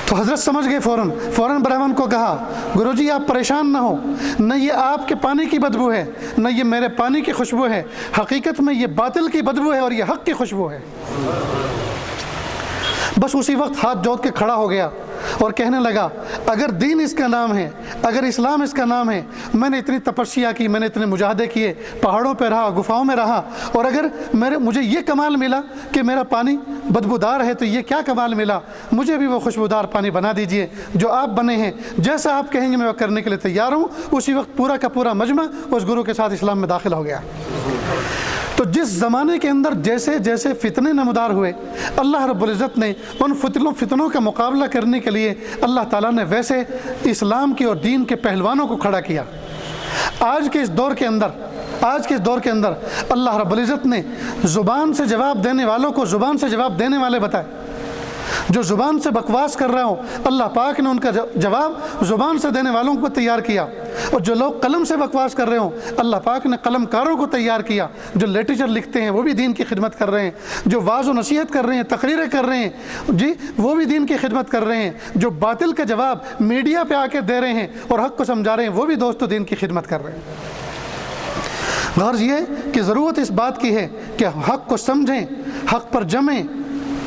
تو حضرت سمجھ گئے، فوراً برہمن کو کہا گرو جی آپ پریشان نہ ہو، نہ یہ آپ کے پانی کی بدبو ہے نہ یہ میرے پانی کی خوشبو ہے، حقیقت میں یہ باطل کی بدبو ہے اور یہ حق کی خوشبو ہے۔ بس اسی وقت ہاتھ جوڑ کے کھڑا ہو گیا اور کہنے لگا اگر دین اس کا نام ہے، اگر اسلام اس کا نام ہے، میں نے اتنی تپسیا کی، میں نے اتنے مجاہدے کیے، پہاڑوں پہ رہا، گفاؤں میں رہا، اور اگر مجھے یہ کمال ملا کہ میرا پانی بدبودار ہے تو یہ کیا کمال ملا، مجھے بھی وہ خوشبودار پانی بنا دیجئے جو آپ بنے ہیں، جیسا آپ کہیں گے میں وہ کرنے کے لیے تیار ہوں۔ اسی وقت پورا کا پورا مجمع اس گرو کے ساتھ اسلام میں داخل ہو گیا۔ تو جس زمانے کے اندر جیسے جیسے فتنے نمودار ہوئے، اللہ رب العزت نے ان فتنوں کا مقابلہ کرنے کے لیے اللہ تعالیٰ نے ویسے اسلام کی اور دین کے پہلوانوں کو کھڑا کیا۔ آج کے اس دور کے اندر اللہ رب العزت نے زبان سے جواب دینے والوں کو زبان سے جواب دینے والے بتائے۔ جو زبان سے بکواس کر رہے ہوں، اللہ پاک نے ان کا جواب زبان سے دینے والوں کو تیار کیا، اور جو لوگ قلم سے بکواس کر رہے ہوں، اللہ پاک نے قلم کاروں کو تیار کیا۔ جو لٹریچر لکھتے ہیں وہ بھی دین کی خدمت کر رہے ہیں، جو واعظ و نصیحت کر رہے ہیں، تقریریں کر رہے ہیں جی، وہ بھی دین کی خدمت کر رہے ہیں، جو باطل کا جواب میڈیا پہ آ کے دے رہے ہیں اور حق کو سمجھا رہے ہیں، وہ بھی دوستو دین کی خدمت کر رہے ہیں۔ غرض یہ کہ ضرورت اس بات کی ہے کہ حق کو سمجھیں، حق پر جمیں،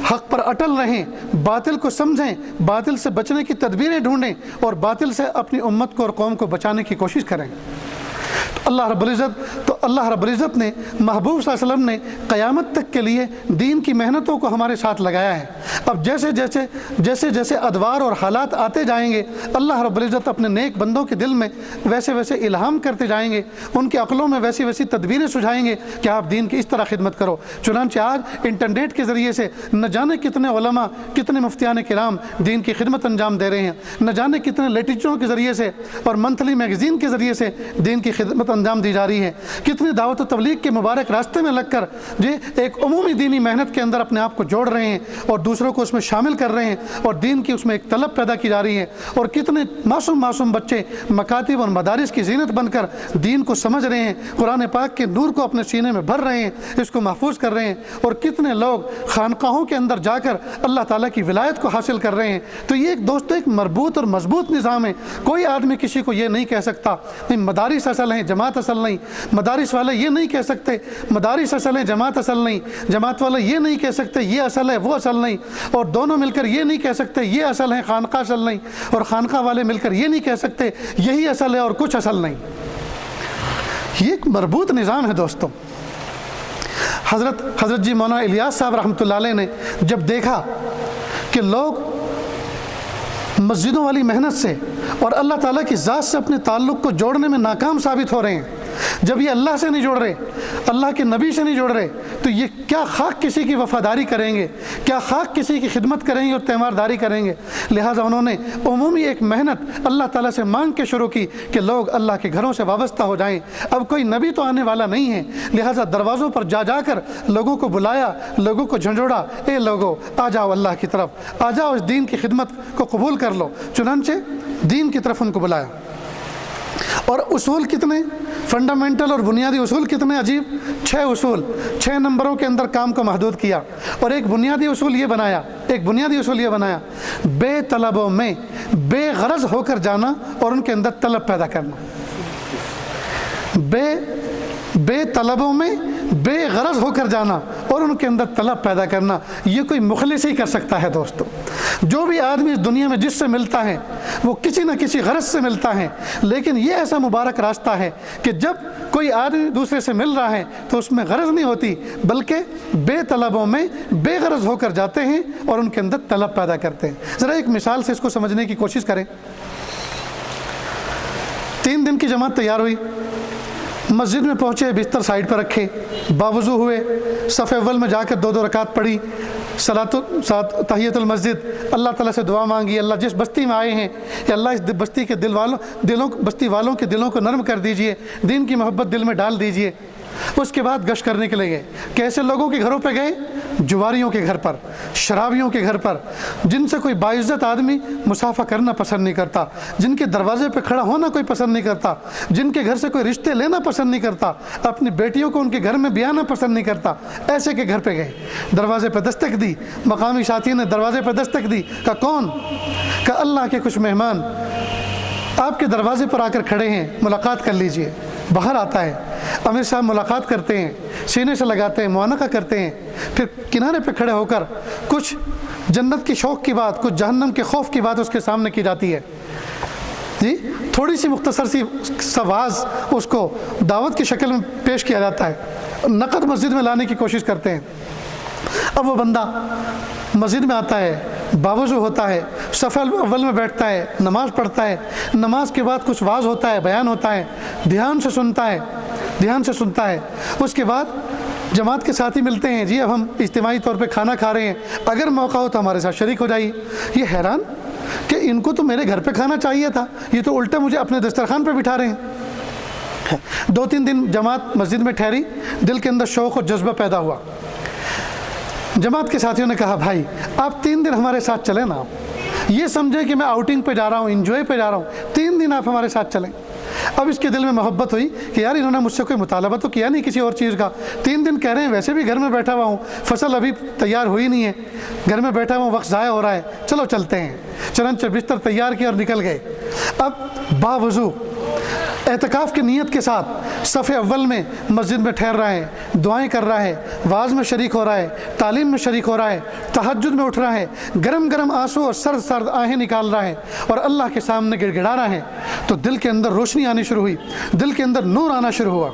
حق پر اٹل رہیں، باطل کو سمجھیں، باطل سے بچنے کی تدبیریں ڈھونڈیں، اور باطل سے اپنی امت کو اور قوم کو بچانے کی کوشش کریں۔ اللہ رب العزت نے محبوب صلی اللہ علیہ وسلم نے قیامت تک کے لیے دین کی محنتوں کو ہمارے ساتھ لگایا ہے۔ اب جیسے ادوار اور حالات آتے جائیں گے، اللہ رب العزت اپنے نیک بندوں کے دل میں ویسے الہام کرتے جائیں گے، ان کے عقلوں میں ویسی تدبیریں سجھائیں گے کہ آپ دین کی اس طرح خدمت کرو۔ چنانچہ آج انٹرنیٹ کے ذریعے سے نہ جانے کتنے علماء، کتنے مفتیان کرام دین کی خدمت انجام دے رہے ہیں، نہ جانے کتنے لٹریچروں کے ذریعے سے اور منتھلی میگزین کے ذریعے سے دین کی خدمت انجام دی جا رہی ہے۔ کتنی دعوت و تبلیغ کے مبارک راستے میں لگ کر ایک عمومی دینی محنت کے اندر اپنے آپ کو جوڑ رہے ہیں اور دوسروں کو اس میں شامل کر رہے ہیں، اور دین کی اس میں ایک طلب پیدا کی جا رہی ہے۔ اور کتنے معصوم بچے مکاتب اور مدارس کی زینت بن کر دین کو سمجھ رہے ہیں، قرآن پاک کے نور کو اپنے سینے میں بھر رہے ہیں، اس کو محفوظ کر رہے ہیں، اور کتنے لوگ خانقاہوں کے اندر جا کر اللہ تعالیٰ کی ولایت کو حاصل کر رہے ہیں۔ تو یہ ایک مربوط اور مضبوط نظام ہے۔ کوئی آدمی کسی کو یہ نہیں کہہ سکتا نہیں مدارس اصل ہیں، جماعت اصل نہیں۔ مدارس والے یہ نہیں کہہ سکتے مدارس اصل ہیں، جماعت اصل نہیں۔ جماعت والے یہ نہیں کہہ سکتے یہ اصل ہے، وہ اصل نہیں۔ اور دونوں مل کر یہ نہیں کہہ سکتے یہ اصل ہے، خانقاہ اصل نہیں۔ اور خانقاہ والے مل کر یہ نہیں کہہ سکتے یہی اصل ہے اور کچھ اصل نہیں۔ یہ ایک مربوط نظام ہے دوستوں۔ حضرت جی مولانا الیاس صاحب رحمۃ اللہ علیہ نے جب دیکھا کہ لوگ مسجدوں والی محنت سے اور اللہ تعالیٰ کی ذات سے اپنے تعلق کو جوڑنے میں ناکام ثابت ہو رہے ہیں، جب یہ اللہ سے نہیں جوڑ رہے، اللہ کے نبی سے نہیں جوڑ رہے، تو یہ کیا خاک کسی کی وفاداری کریں گے، کیا خاک کسی کی خدمت کریں گے اور تیمارداری کریں گے۔ لہٰذا انہوں نے عمومی ایک محنت اللہ تعالیٰ سے مانگ کے شروع کی کہ لوگ اللہ کے گھروں سے وابستہ ہو جائیں۔ اب کوئی نبی تو آنے والا نہیں ہے، لہٰذا دروازوں پر جا کر لوگوں کو بلایا، لوگوں کو جھنجھوڑا، اے لوگو آ جاؤ اللہ کی طرف، آ جاؤ اس دین کی خدمت کو قبول کر لو۔ چنانچہ دین کی طرف ان کو بلایا، اور اصول کتنے فنڈامنٹل اور بنیادی اصول کتنے عجیب، 6 اصول، 6 نمبروں کے اندر کام کو محدود کیا۔ اور ایک بنیادی اصول یہ بنایا بے طلبوں میں بے غرض ہو کر جانا اور ان کے اندر طلب پیدا کرنا۔ بے طلبوں میں بے غرض ہو کر جانا اور ان کے اندر طلب پیدا کرنا، یہ کوئی مخلص ہی کر سکتا ہے دوستو۔ جو بھی آدمی اس دنیا میں جس سے ملتا ہے وہ کسی نہ کسی غرض سے ملتا ہے، لیکن یہ ایسا مبارک راستہ ہے کہ جب کوئی آدمی دوسرے سے مل رہا ہے تو اس میں غرض نہیں ہوتی، بلکہ بے طلبوں میں بے غرض ہو کر جاتے ہیں اور ان کے اندر طلب پیدا کرتے ہیں۔ ذرا ایک مثال سے اس کو سمجھنے کی کوشش کریں۔ 3 دن کی جماعت تیار ہوئی، مسجد میں پہنچے، بستر سائڈ پر رکھے، باوضو ہوئے، صف اول میں جا کر 2 رکعت پڑھی، تحیت المسجد، اللہ تعالیٰ سے دعا مانگی، اللہ جس بستی میں آئے ہیں کہ اللہ اس بستی کے بستی والوں کے دلوں کو نرم کر دیجئے، دین کی محبت دل میں ڈال دیجئے۔ اس کے بعد گشت کرنے کے لیے گئے۔ کیسے لوگوں کے گھروں پہ گئے؟ جواریوں کے گھر پر، شرابیوں کے گھر پر، جن سے کوئی باعزت آدمی مصافحہ کرنا پسند نہیں کرتا، جن کے دروازے پہ کھڑا ہونا کوئی پسند نہیں کرتا، جن کے گھر سے کوئی رشتے لینا پسند نہیں کرتا، اپنی بیٹیوں کو ان کے گھر میں بیانا پسند نہیں کرتا، ایسے کے گھر پہ گئے، دروازے پہ دستک دی، مقامی ساتھی نے دروازے پہ دستک دی، کہا کون؟ کہا اللہ کے کچھ مہمان آپ کے دروازے پر آ کر کھڑے ہیں، ملاقات کر لیجئے۔ باہر آتا ہے، امیر صاحب ملاقات کرتے ہیں، سینے سے لگاتے ہیں، معانقہ کرتے ہیں، پھر کنارے پہ کھڑے ہو کر کچھ جنت کی شوق کی بات، کچھ جہنم کے خوف کی بات اس کے سامنے کی جاتی ہے جی، تھوڑی سی مختصر سی سواز اس کو دعوت کی شکل میں پیش کیا جاتا ہے، نقد مسجد میں لانے کی کوشش کرتے ہیں۔ اب وہ بندہ مسجد میں آتا ہے، باوضو ہوتا ہے، صف اول میں بیٹھتا ہے، نماز پڑھتا ہے، نماز کے بعد کچھ واعظ ہوتا ہے، بیان ہوتا ہے، دھیان سے سنتا ہے، اس کے بعد جماعت کے ساتھی ملتے ہیں، جی اب ہم اجتماعی طور پہ کھانا کھا رہے ہیں، اگر موقع ہو تو ہمارے ساتھ شریک ہو جائیے۔ یہ حیران کہ ان کو تو میرے گھر پہ کھانا چاہیے تھا، یہ تو الٹا مجھے اپنے دسترخوان پہ بٹھا رہے ہیں۔ 2-3 دن جماعت مسجد میں ٹھہری، دل کے اندر شوق اور جذبہ پیدا ہوا۔ جماعت کے ساتھیوں نے کہا بھائی آپ 3 دن ہمارے ساتھ چلیں نا، یہ سمجھیں کہ میں آؤٹنگ پہ جا رہا ہوں، انجوائے پہ جا رہا ہوں، 3 دن آپ ہمارے ساتھ چلیں۔ اب اس کے دل میں محبت ہوئی کہ یار انہوں نے مجھ سے کوئی مطالبہ تو کیا نہیں کسی اور چیز کا، 3 دن کہہ رہے ہیں، ویسے بھی گھر میں بیٹھا ہوا ہوں، فصل ابھی تیار ہوئی نہیں ہے، گھر میں بیٹھا ہوا ہوں، وقت ضائع ہو رہا ہے، چلو چلتے ہیں۔ چنانچہ بستر تیار کیا اور نکل گئے۔ اب باوضو اعتکاف کی نیت کے ساتھ صف اول میں مسجد میں ٹھہر رہا ہے، دعائیں کر رہا ہے، واعظ میں شریک ہو رہا ہے، تعلیم میں شریک ہو رہا ہے، تہجد میں اٹھ رہا ہے، گرم گرم آنسو اور سرد سرد آہیں نکال رہا ہے اور اللہ کے سامنے گڑ گڑا رہا ہے، تو دل کے اندر روشنی آنی شروع ہوئی، دل کے اندر نور آنا شروع ہوا۔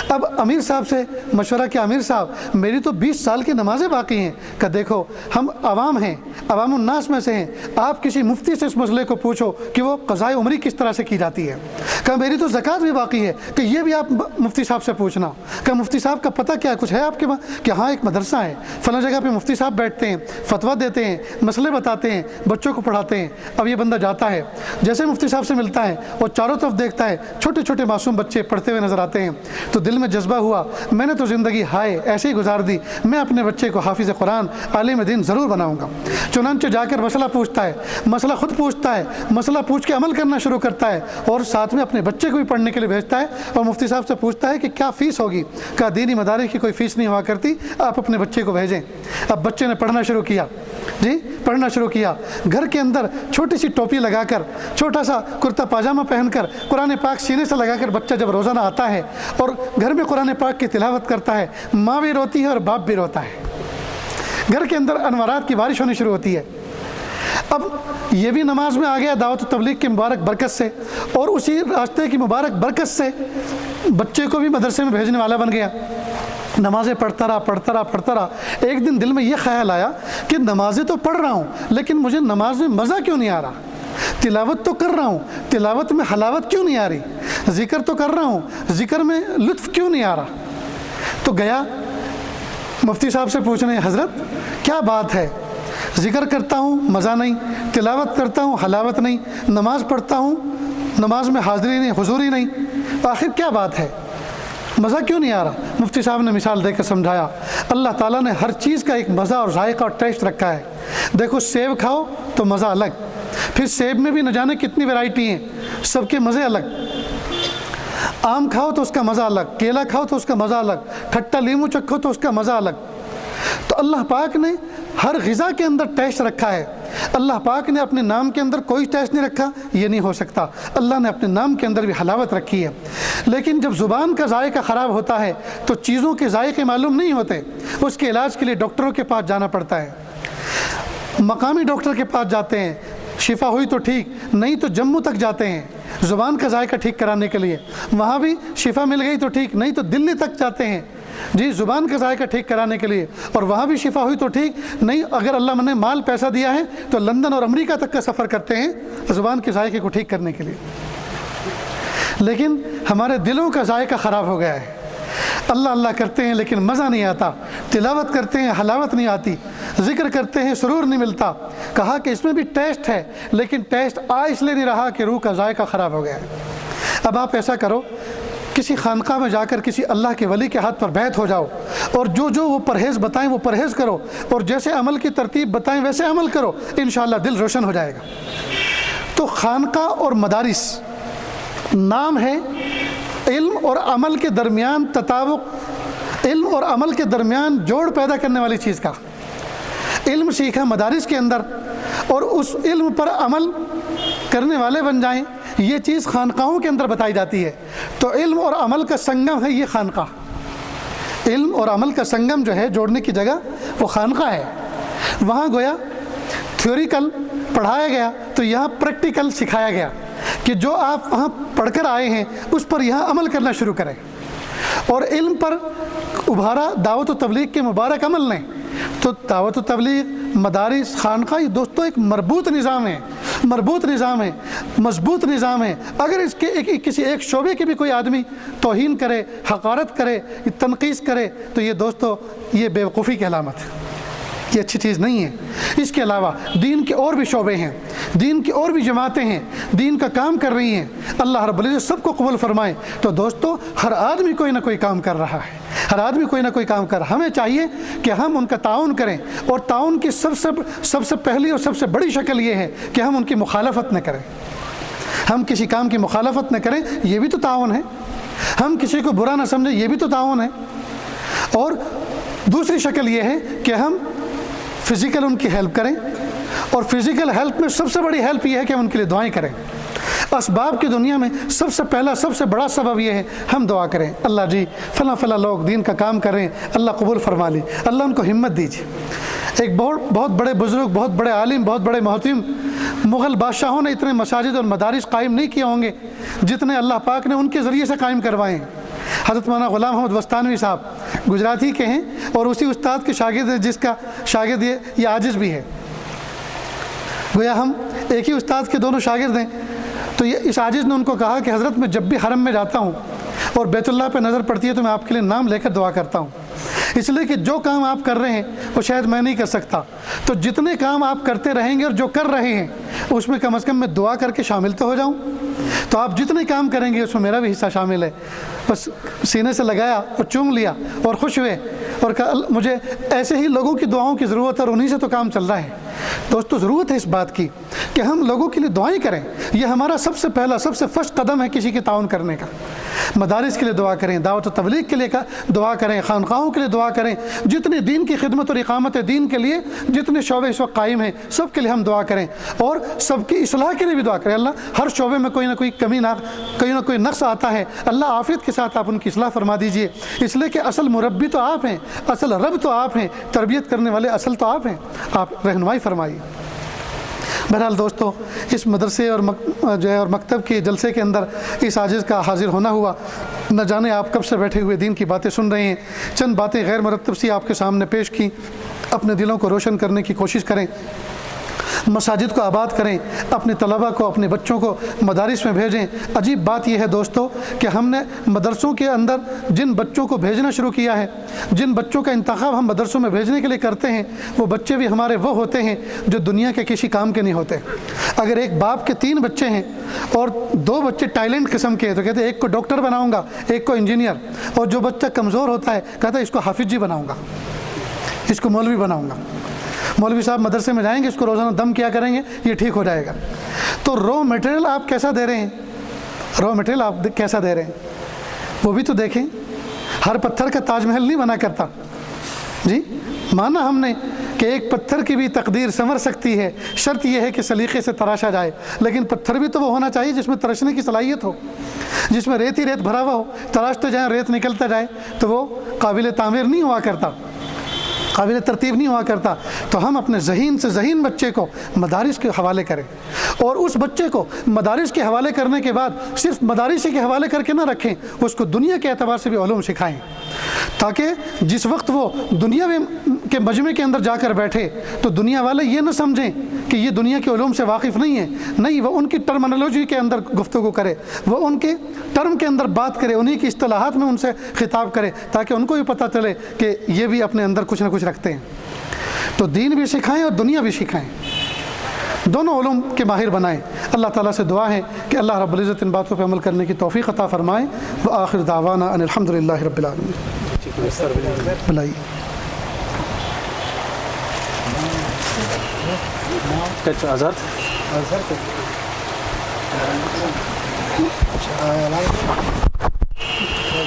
اب امیر صاحب سے مشورہ کیا، امیر صاحب میری تو 20 سال کی نمازیں باقی ہیں، کہ دیکھو ہم عوام ہیں، عوام الناس میں سے ہیں، آپ کسی مفتی سے اس مسئلے کو پوچھو کہ وہ قضائے عمری کس طرح سے کی جاتی ہے، کہ میری تو زکوٰۃ بھی باقی ہے، کہ یہ بھی آپ مفتی صاحب سے پوچھنا، کہ مفتی صاحب کا پتہ کیا کچھ ہے آپ کے پاس، کہ ہاں ایک مدرسہ ہے فلاں جگہ پہ مفتی صاحب بیٹھتے ہیں، فتویٰ دیتے ہیں، مسئلے بتاتے ہیں، بچوں کو پڑھاتے ہیں۔ اب یہ بندہ جاتا ہے، جیسے مفتی صاحب سے ملتا ہے اور چاروں طرف دیکھتا ہے چھوٹے چھوٹے معصوم بچے پڑھتے ہوئے نظر آتے ہیں، تو دل میں جذبہ ہوا میں نے تو زندگی ہائے ایسے ہی گزار دی، میں اپنے بچے کو حافظ قرآن عالم دین ضرور بناؤں گا۔ چنانچہ جا کر مسئلہ پوچھتا ہے، مسئلہ خود پوچھتا ہے، مسئلہ پوچھ کے عمل کرنا شروع کرتا ہے اور ساتھ میں اپنے بچے کو بھی پڑھنے کے لیے بھیجتا ہے اور مفتی صاحب سے پوچھتا ہے کہ کیا فیس ہوگی، کہا دینی مدارس کی کوئی فیس نہیں ہوا کرتی، آپ اپنے بچے کو بھیجیں۔ اب بچے نے پڑھنا شروع کیا، جی پڑھنا شروع کیا، گھر کے اندر چھوٹی سی ٹوپی لگا کر، چھوٹا سا کرتا پاجامہ پہن کر، قرآن پاک سینے سے لگا کر بچہ جب روزانہ آتا ہے اور گھر میں قرآن پاک کی تلاوت کرتا ہے، ماں بھی روتی ہے اور باپ بھی روتا ہے، گھر کے اندر انوارات کی بارش ہونی شروع ہوتی ہے۔ اب یہ بھی نماز میں آ گیا دعوت و تبلیغ کی مبارک برکت سے، اور اسی راستے کی مبارک برکت سے بچے کو بھی مدرسے میں بھیجنے والا بن گیا، نمازیں پڑھتا رہا۔ ایک دن دل میں یہ خیال آیا کہ نمازیں تو پڑھ رہا ہوں لیکن مجھے نماز میں مزہ کیوں نہیں آ رہا، تلاوت تو کر رہا ہوں، تلاوت میں حلاوت کیوں نہیں آ رہی، ذکر تو کر رہا ہوں، ذکر میں لطف کیوں نہیں آ رہا۔ تو گیا مفتی صاحب سے پوچھنے، حضرت کیا بات ہے، ذکر کرتا ہوں مزہ نہیں، تلاوت کرتا ہوں حلاوت نہیں، نماز پڑھتا ہوں نماز میں حاضری نہیں حضوری نہیں، آخر کیا بات ہے، مزہ کیوں نہیں آ رہا۔ مفتی صاحب نے مثال دے کر سمجھایا، اللہ تعالیٰ نے ہر چیز کا ایک مزہ اور ذائقہ اور ٹیسٹ رکھا ہے۔ دیکھو سیب کھاؤ تو مزہ الگ، پھر سیب میں بھی نہ جانے کتنی ویرائٹی ہیں، سب کے مزے الگ، آم کھاؤ تو اس کا مزہ الگ، کیلا کھاؤ تو اس کا مزہ الگ، کھٹا لیمو چکھو تو اس کا مزہ الگ۔ تو اللہ پاک نے ہر غذا کے اندر ٹیسٹ رکھا ہے۔ اللہ پاک نے اپنے نام کے اندر کوئی ٹیسٹ نہیں رکھا، یہ نہیں ہو سکتا۔ اللہ نے اپنے نام کے اندر بھی حلاوت رکھی ہے، لیکن جب زبان کا ذائقہ خراب ہوتا ہے تو چیزوں کے ذائقے معلوم نہیں ہوتے، اس کے علاج کے لیے ڈاکٹروں کے پاس جانا پڑتا ہے، مقامی ڈاکٹر کے پاس جاتے ہیں، شفا ہوئی تو ٹھیک، نہیں تو جموں تک جاتے ہیں زبان کا ذائقہ ٹھیک کرانے کے لیے، وہاں بھی شفا مل گئی تو ٹھیک، نہیں تو دلی تک جاتے ہیں جی زبان کا ذائقہ ٹھیک کرانے کے لیے، اور وہاں بھی شفا ہوئی تو ٹھیک، نہیں اگر اللہ نے مال پیسہ دیا ہے تو لندن اور امریکہ تک کا سفر کرتے ہیں زبان کے ذائقے کو ٹھیک کرنے کے لیے۔ لیکن ہمارے دلوں کا ذائقہ خراب ہو گیا ہے، اللہ اللہ کرتے ہیں لیکن مزہ نہیں آتا، تلاوت کرتے ہیں حلاوت نہیں آتی، ذکر کرتے ہیں سرور نہیں ملتا۔ کہا کہ اس میں بھی ٹیسٹ ہے لیکن ٹیسٹ اس لیے نہیں رہا کہ روح کا ذائقہ خراب ہو گیا ہے۔ اب آپ ایسا کرو، کسی خانقاہ میں جا کر کسی اللہ کے ولی کے ہاتھ پر بیعت ہو جاؤ، اور جو وہ پرہیز بتائیں وہ پرہیز کرو، اور جیسے عمل کی ترتیب بتائیں ویسے عمل کرو، انشاءاللہ دل روشن ہو جائے گا۔ تو خانقاہ اور مدارس نام ہے علم اور عمل کے درمیان تطابق، علم اور عمل کے درمیان جوڑ پیدا کرنے والی چیز کا۔ علم سیکھا مدارس کے اندر اور اس علم پر عمل کرنے والے بن جائیں، یہ چیز خانقاہوں کے اندر بتائی جاتی ہے۔ تو علم اور عمل کا سنگم ہے یہ خانقاہ، علم اور عمل کا سنگم جو ہے، جوڑنے کی جگہ وہ خانقاہ ہے۔ وہاں گویا تھیوریکل پڑھایا گیا تو یہاں پریکٹیکل سکھایا گیا کہ جو آپ وہاں پڑھ کر آئے ہیں اس پر یہاں عمل کرنا شروع کریں۔ اور علم پر ابھارا دعوت و تبلیغ کے مبارک عمل نے۔ تو دعوت و تبلیغ، مدارس، خانقاہ، یہ دوستوں ایک مربوط نظام ہے، مربوط نظام ہے، مضبوط نظام ہے۔ اگر اس کے کسی ایک شعبے کے بھی کوئی آدمی توہین کرے، حقارت کرے، تنقیص کرے تو یہ دوستو یہ بیوقوفی کی علامت ہے، یہ اچھی چیز نہیں ہے۔ اس کے علاوہ دین کے اور بھی شعبے ہیں، دین کی اور بھی جماعتیں ہیں، دین کا کام کر رہی ہیں، اللہ رب العزت سب کو قبول فرمائے۔ تو دوستو ہر آدمی کوئی نہ کوئی کام کر رہا ہے، ہر آدمی کوئی نہ کوئی کام کر رہا ہے۔ ہمیں چاہیے کہ ہم ان کا تعاون کریں، اور تعاون کی سب سے پہلی اور سب سے بڑی شکل یہ ہے کہ ہم ان کی مخالفت نہ کریں۔ ہم کسی کام کی مخالفت نہ کریں، یہ بھی تو تعاون ہے۔ ہم کسی کو برا نہ سمجھیں، یہ بھی تو تعاون ہے۔ اور دوسری شکل یہ ہے کہ ہم فزیکل ان کی ہیلپ کریں، اور فزیکل ہیلپ میں سب سے بڑی ہیلپ یہ ہے کہ ہم ان کے لیے دعائیں کریں۔ اسباب کی دنیا میں سب سے پہلا، سب سے بڑا سبب یہ ہے ہم دعا کریں، اللہ جی فلاں فلاں لوگ دین کا کام کر رہے ہیں، اللہ قبول فرما لے، اللہ ان کو ہمت دیجیے۔ ایک بہت بڑے بزرگ، بہت بڑے عالم، بہت بڑے محترم مغل بادشاہوں نے اتنے مساجد اور مدارس قائم نہیں کیے ہوں گے جتنے اللہ پاک نے ان کے ذریعے سے قائم کروائے ہیں۔ حضرت مولانا غلام محمد وستانوی صاحب گجراتی کے ہیں، اور اسی استاد کے شاگرد ہیں جس کا شاگرد یہ عاجز بھی ہے۔ گویا ہم ایک ہی استاد کے دونوں شاگرد ہیں۔ تو یہ اس عاجز نے ان کو کہا کہ حضرت میں جب بھی حرم میں جاتا ہوں اور بیت اللہ پہ نظر پڑتی ہے تو میں آپ کے لیے نام لے کر دعا کرتا ہوں، اس لیے کہ جو کام آپ کر رہے ہیں وہ شاید میں نہیں کر سکتا، تو جتنے کام آپ کرتے رہیں گے اور جو کر رہے ہیں اس میں کم از کم میں دعا کر کے شامل تو ہو جاؤں۔ تو آپ جتنے کام کریں گے اس میں میرا بھی حصہ شامل ہے۔ بس سینے سے لگایا اور چوم لیا اور خوش ہوئے، اور کہا مجھے ایسے ہی لوگوں کی دعاؤں کی ضرورت ہے، اور انہی سے تو کام چل رہا ہے۔ دوستو ضرورت ہے اس بات کی کہ ہم لوگوں کے لیے دعائیں کریں۔ یہ ہمارا سب سے پہلا، سب سے فرسٹ قدم ہے کسی کے تعاون کرنے کا۔ مدارس کے لیے دعا کریں، دعوت و تبلیغ کے لیے دعا کریں، خانقاہوں کے لیے دعا کریں، جتنے دین کی خدمت اور اقامت دین کے لیے جتنے شعبے اس وقت قائم ہیں سب کے لیے ہم دعا کریں، اور سب کی اصلاح کے لیے بھی دعا کریں۔ اللہ ہر شعبے میں کوئی نہ کوئی کمی، کوئی نہ کوئی نقص آتا ہے، اللہ عافیت کے ساتھ آپ ان کی اصلاح فرما دیجئے، اس لیے کہ اصل مربی تو آپ ہیں، اصل رب تو آپ ہیں، تربیت کرنے والے اصل تو آپ ہیں، آپ رہنمائی فرمائیے۔ بہرحال دوستو اس مدرسے اور مکتب کے جلسے کے اندر اس عاجز کا حاضر ہونا ہوا، نہ جانے آپ کب سے بیٹھے ہوئے دین کی باتیں سن رہے ہیں، چند باتیں غیر مرتب سی آپ کے سامنے پیش کی، اپنے دلوں کو روشن کرنے کی کوشش کریں، مساجد کو آباد کریں، اپنے طلبہ کو، اپنے بچوں کو مدارس میں بھیجیں۔ عجیب بات یہ ہے دوستو کہ ہم نے مدرسوں کے اندر جن بچوں کو بھیجنا شروع کیا ہے، جن بچوں کا انتخاب ہم مدرسوں میں بھیجنے کے لیے کرتے ہیں، وہ بچے بھی ہمارے وہ ہوتے ہیں جو دنیا کے کسی کام کے نہیں ہوتے۔ اگر ایک باپ کے 3 بچے ہیں اور 2 بچے ٹیلنٹ قسم کے ہیں تو کہتے ہیں ایک کو ڈاکٹر بناؤں گا، ایک کو انجینئر، اور جو بچہ کمزور ہوتا ہے کہتا ہے اس کو حافظ جی بناؤں گا، اس کو مولوی بناؤں گا۔ مولوی صاحب مدرسے میں جائیں گے، اس کو روزانہ دم کیا کریں گے، یہ ٹھیک ہو جائے گا۔ تو رو میٹیریل آپ کیسا دے رہے ہیں، رو میٹیریل آپ کیسا دے رہے ہیں وہ بھی تو دیکھیں۔ ہر پتھر کا تاج محل نہیں بنا کرتا جی، مانا ہم نے کہ ایک پتھر کی بھی تقدیر سنور سکتی ہے، شرط یہ ہے کہ سلیقے سے تراشا جائے، لیکن پتھر بھی تو وہ ہونا چاہیے جس میں تراشنے کی صلاحیت ہو، جس میں ریت ہی ریت بھرا ہوا ہو، تراشتے جائیں ریت نکلتا جائے تو وہ قابل تعمیر نہیں ہوا کرتا، قابل ترتیب نہیں ہوا کرتا۔ تو ہم اپنے ذہین سے ذہین بچے کو مدارس کے حوالے کریں، اور اس بچے کو مدارس کے حوالے کرنے کے بعد صرف مدارس کے حوالے کر کے نہ رکھیں، اس کو دنیا کے اعتبار سے بھی علوم سکھائیں، تاکہ جس وقت وہ دنیا کے مجمع کے اندر جا کر بیٹھے تو دنیا والے یہ نہ سمجھیں کہ یہ دنیا کے علوم سے واقف نہیں ہے، نہیں، وہ ان کی ٹرمنالوجی کے اندر گفتگو کرے، وہ ان کے ٹرم کے اندر بات کرے، انہی کی اصطلاحات میں ان سے خطاب کرے، تاکہ ان کو بھی پتہ چلے کہ یہ بھی اپنے اندر کچھ نہ کچھ رکھتے ہیں۔ تو دین بھی سکھائیں اور دنیا بھی سکھائیں، دونوں علوم کے ماہر بنائیں۔ اللہ تعالیٰ سے دعا ہے کہ اللہ رب العزت ان باتوں پہ عمل کرنے کی توفیق عطا فرمائے۔ وآخر دعوانا ان الحمدللہ رب العالمین۔ بلائیے آزاد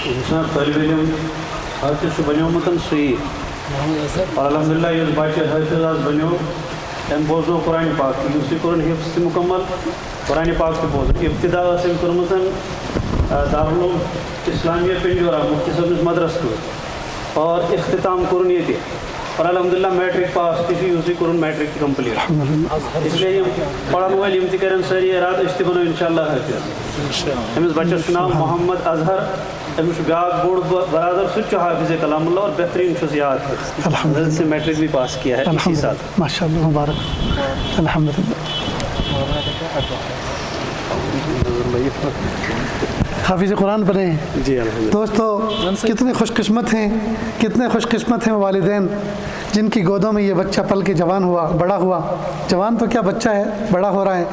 انسان طالب علم حافظ بنیومت سی اور الحمدللہ اس بچہ حافظ آج بنیو ام بوزو قرآن پاک، اس قرآن حفظ مکمل قرآن پاک سے بوزو ابتدا سے کرمتن دارالعلوم اسلامیہ پنجورہ مفتی صاحب مدرسہ اور اختتام کرن یہ اور الحمدللہ میٹرک پاس تھی اسی کرن میٹرک کمپلیٹ اس لیے پڑھن ول یم تہ ساری ارادہ اس بنو انشاءاللہ حافظ امس بچس نام محمد اظہر امس بیاکھ بوڑ برادر سہ حافظ کلام اللہ اور بہترین چھس یاد حضرت سے میٹرک بھی پاس کیا ہے اسی سال ماشاءاللہ مبارک الحمدللہ حافظ قرآن بنے ہیں جی الحمدللہ دوستو کتنے خوش قسمت ہیں کتنے خوش قسمت ہیں والدین جن کی گودوں میں یہ بچہ پل کے جوان ہوا بڑا ہوا جوان تو کیا بچہ ہے بڑا ہو رہا ہے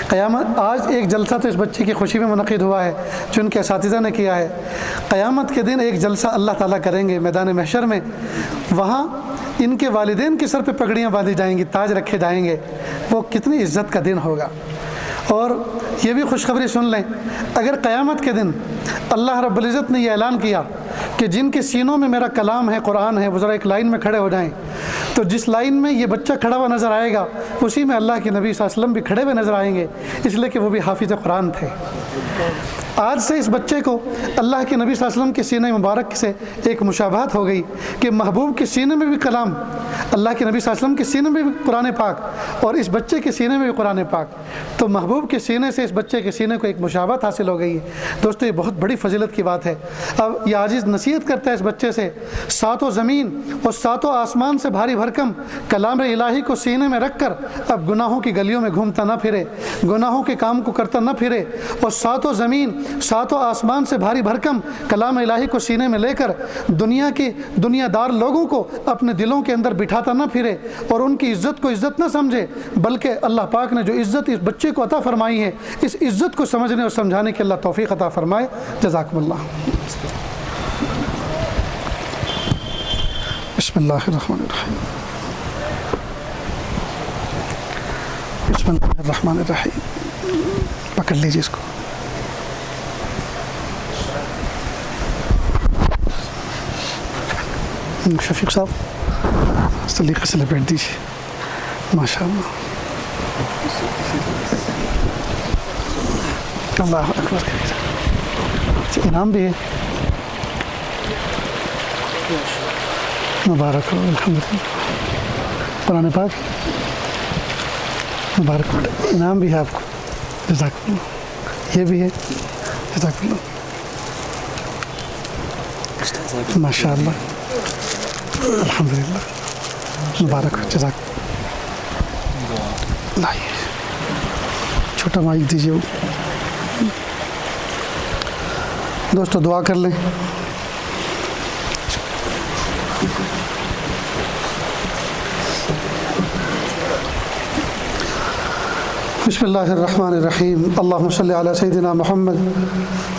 قیامت آج ایک جلسہ تو اس بچے کی خوشی میں منعقد ہوا ہے جو ان کے اساتذہ نے کیا ہے قیامت کے دن ایک جلسہ اللہ تعالیٰ کریں گے میدان محشر میں وہاں ان کے والدین کے سر پہ پگڑیاں باندھی جائیں گی تاج رکھے جائیں گے وہ کتنی عزت کا دن ہوگا اور یہ بھی خوشخبری سن لیں اگر قیامت کے دن اللہ رب العزت نے یہ اعلان کیا کہ جن کے سینوں میں میرا کلام ہے قرآن ہے وہ ذرا ایک لائن میں کھڑے ہو جائیں تو جس لائن میں یہ بچہ کھڑا ہوا نظر آئے گا اسی میں اللہ کے نبی صلی اللہ علیہ وسلم بھی کھڑے ہوئے نظر آئیں گے اس لیے کہ وہ بھی حافظ قرآن تھے آج سے اس بچے کو اللہ کے نبی صلی اللہ علیہ وسلم کے سینہ مبارک سے ایک مشابہت ہو گئی کہ محبوب کے سینے میں بھی کلام اللہ کے نبی صلی اللہ علیہ وسلم کے سینے میں بھی قرآن پاک اور اس بچے کے سینے میں بھی قرآن پاک تو محبوب کے سینے سے اس بچے کے سینے کو ایک مشابہت حاصل ہو گئی ہے دوستو یہ بہت بڑی فضیلت کی بات ہے اب یہ عاجز نصیحت کرتا ہے اس بچے سے ساتوں زمین اور ساتوں آسمان سے بھاری بھرکم کلام الہی کو سینے میں رکھ کر اب گناہوں کی گلیوں میں گھومتا نہ پھرے گناہوں کے کام کو کرتا نہ پھرے اور ساتوں زمین ساتوں آسمان سے بھاری بھرکم کلام الہی کو سینے میں لے کر دنیا کے دنیا دار لوگوں کو اپنے دلوں کے اندر بٹھاتا نہ پھرے اور ان کی عزت کو عزت نہ سمجھے بلکہ اللہ پاک نے جو عزت اس بچے کو عطا فرمائی ہے اس عزت کو سمجھنے اور سمجھانے کی اللہ توفیق عطا فرمائے جزاکم اللہ بسم اللہ الرحمن الرحیم بسم اللہ الرحمن الرحیم پکڑ لیجیے اس کو شفیق صاحب اس طریقے سے لپیٹ دیجیے ماشاء اللہ اللہ اکبر انعام بھی ہے مبارک ہو الحمدللہ قرآن پاک مبارک ہو انعام بھی ہے آپ کو جزاک اللہ یہ بھی ہے جزاک اللہ ماشاء اللہ الحمدللہ مبارک ہو جزاک لائیے چھوٹا مائک دیجیے وہ دوستو دعا کر لیں بسم اللہ الرحمن الرحیم اللہم صلی علی سیدنا محمد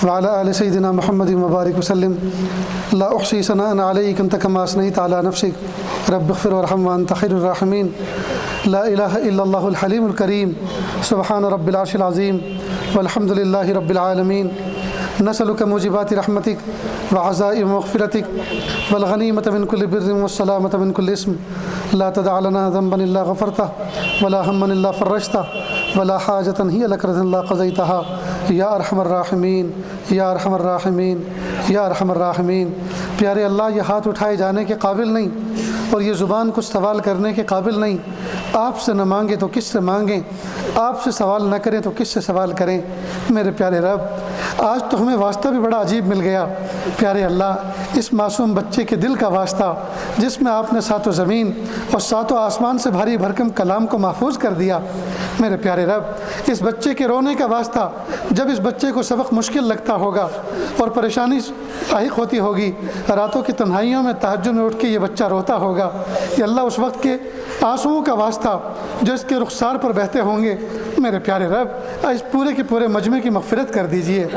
وعلی آل سیدنا محمد مبارک وسلم لا احصی ثناء علیک انت کما اثنیت علی نفسک رب اغفر وارحم وانت خیر الراحمین لا الہ الا اللہ الحلیم الکریم سبحان رب العرش العظیم والحمد للہ رب العالمین نسألک موجبات رحمتک وعزائم مغفرتک والغنیمت من کل بر والسلامت من کل اسم لا تدع لنا ذنبا الا غفرته ولا ہما الا فرجته ولا حاجة هي لك رضا الا قضيتها یا ارحم الراحمین یا ارحم الراحمین یا ارحم الراحمین پیارے اللہ یہ ہاتھ اٹھائے جانے کے قابل نہیں اور یہ زبان کچھ سوال کرنے کے قابل نہیں آپ سے نہ مانگے تو کس سے مانگیں آپ سے سوال نہ کریں تو کس سے سوال کریں میرے پیارے رب آج تو ہمیں واسطہ بھی بڑا عجیب مل گیا پیارے اللہ اس معصوم بچے کے دل کا واسطہ جس میں آپ نے ساتوں زمین اور ساتوں آسمان سے بھاری بھرکم کلام کو محفوظ کر دیا میرے پیارے رب اس بچے کے رونے کا واسطہ جب اس بچے کو سبق مشکل لگتا ہوگا اور پریشانی لاحق ہوتی ہوگی راتوں کی تنہائیوں میں تہجد میں اٹھ کے یہ بچہ روتا ہوگا کہ اللہ اس وقت کے آنسوؤں کا واسطہ جو اس کے رخسار پر بہتے ہوں گے میرے پیارے رب اس پورے کے پورے مجمع کی مغفرت کر دیجئے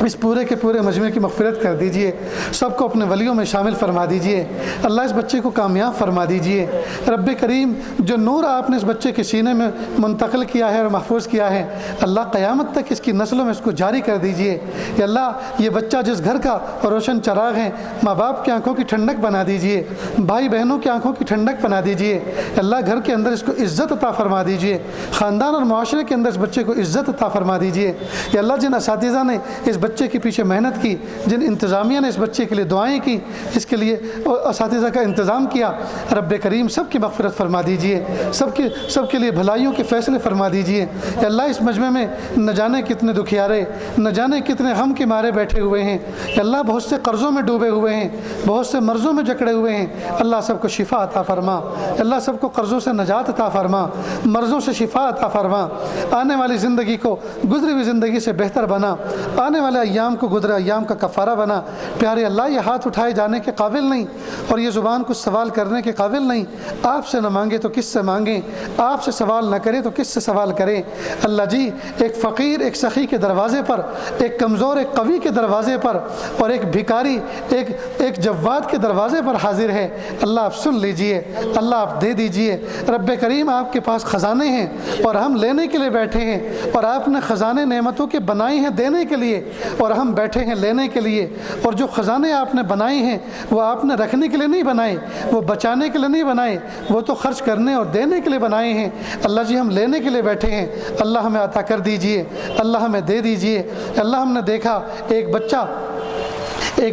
اس پورے کے پورے مجمع کی مغفرت کر دیجئے سب کو اپنے ولیوں میں شامل فرما دیجئے اللہ اس بچے کو کامیاب فرما دیجئے رب کریم جو نور آپ نے اس بچے کے سینے میں منتقل کیا ہے اور محفوظ کیا ہے اللہ قیامت تک اس کی نسلوں میں اس کو جاری کر دیجئے یا اللہ یہ بچہ جس گھر کا روشن چراغ ہے ماں باپ کی آنکھوں کی ٹھنڈک بنا دیجئے بھائی بہنوں کی آنکھوں کی ٹھنڈک بنا دیجئے اللہ گھر کے اندر اس کو عزت عطا فرما دیجئے خاندان اور معاشرے کے اندر اس بچے کو عزت عطا فرما دیجیے۔ یا اللہ جن اساتذہ نے اس بچے کے پیچھے محنت کی، جن انتظامیہ نے اس بچے کے لیے دعائیں کی، اس کے لیے اساتذہ کا انتظام کیا، رب کریم سب کی مغفرت فرما دیجیے، سب کے لیے بھلائیوں کے فیصلے فرما دیجیے۔ یا اللہ اس مجمع میں نہ جانے کتنے دکھیارے، نہ جانے کتنے غم کے مارے بیٹھے ہوئے ہیں، یا اللہ بہت سے قرضوں میں ڈوبے ہوئے ہیں، بہت سے مرضوں میں جکڑے ہوئے ہیں، اللہ سب کو شفا عطا فرما، اللہ سب کو قرضوں سے نجات عطا فرما، مرضوں سے شفا عطا فرما، آنے والی زندگی کو گزری ہوئی زندگی سے بہتر بنا، آنے والے ایام کو گزرے ایام کا کفارہ بنا۔ پیارے اللہ یہ ہاتھ اٹھائے جانے کے قابل نہیں اور یہ زبان کچھ سوال کرنے کے قابل نہیں، آپ سے نہ مانگے تو کس سے مانگیں، آپ سے سوال نہ کریں تو کس سے سوال کریں۔ اللہ جی ایک فقیر ایک سخی کے دروازے پر، ایک کمزور ایک قوی کے دروازے پر، اور ایک بھکاری ایک جواد کے دروازے پر حاضر ہے، اللہ آپ سن لیجئے، اللہ آپ دے دیجئے۔ رب کریم آپ کے پاس خزانے ہیں اور ہم لینے کے لیے بیٹھے ہیں، اور آپ نے خزانے نعمتوں کے بنائے ہیں دینے کے لیے، اور ہم بیٹھے ہیں لینے کے لیے۔ اور جو خزانے آپ نے بنائے ہیں وہ آپ نے رکھنے کے لیے نہیں بنائے، وہ بچانے کے لیے نہیں بنائے، وہ تو خرچ کرنے اور دینے کے لیے بنائے ہیں۔ اللہ جی ہم لینے کے لیے بیٹھے ہیں، اللہ ہمیں عطا کر دیجئے، اللہ ہمیں دے دیجئے۔ اللہ ہم نے دیکھا ایک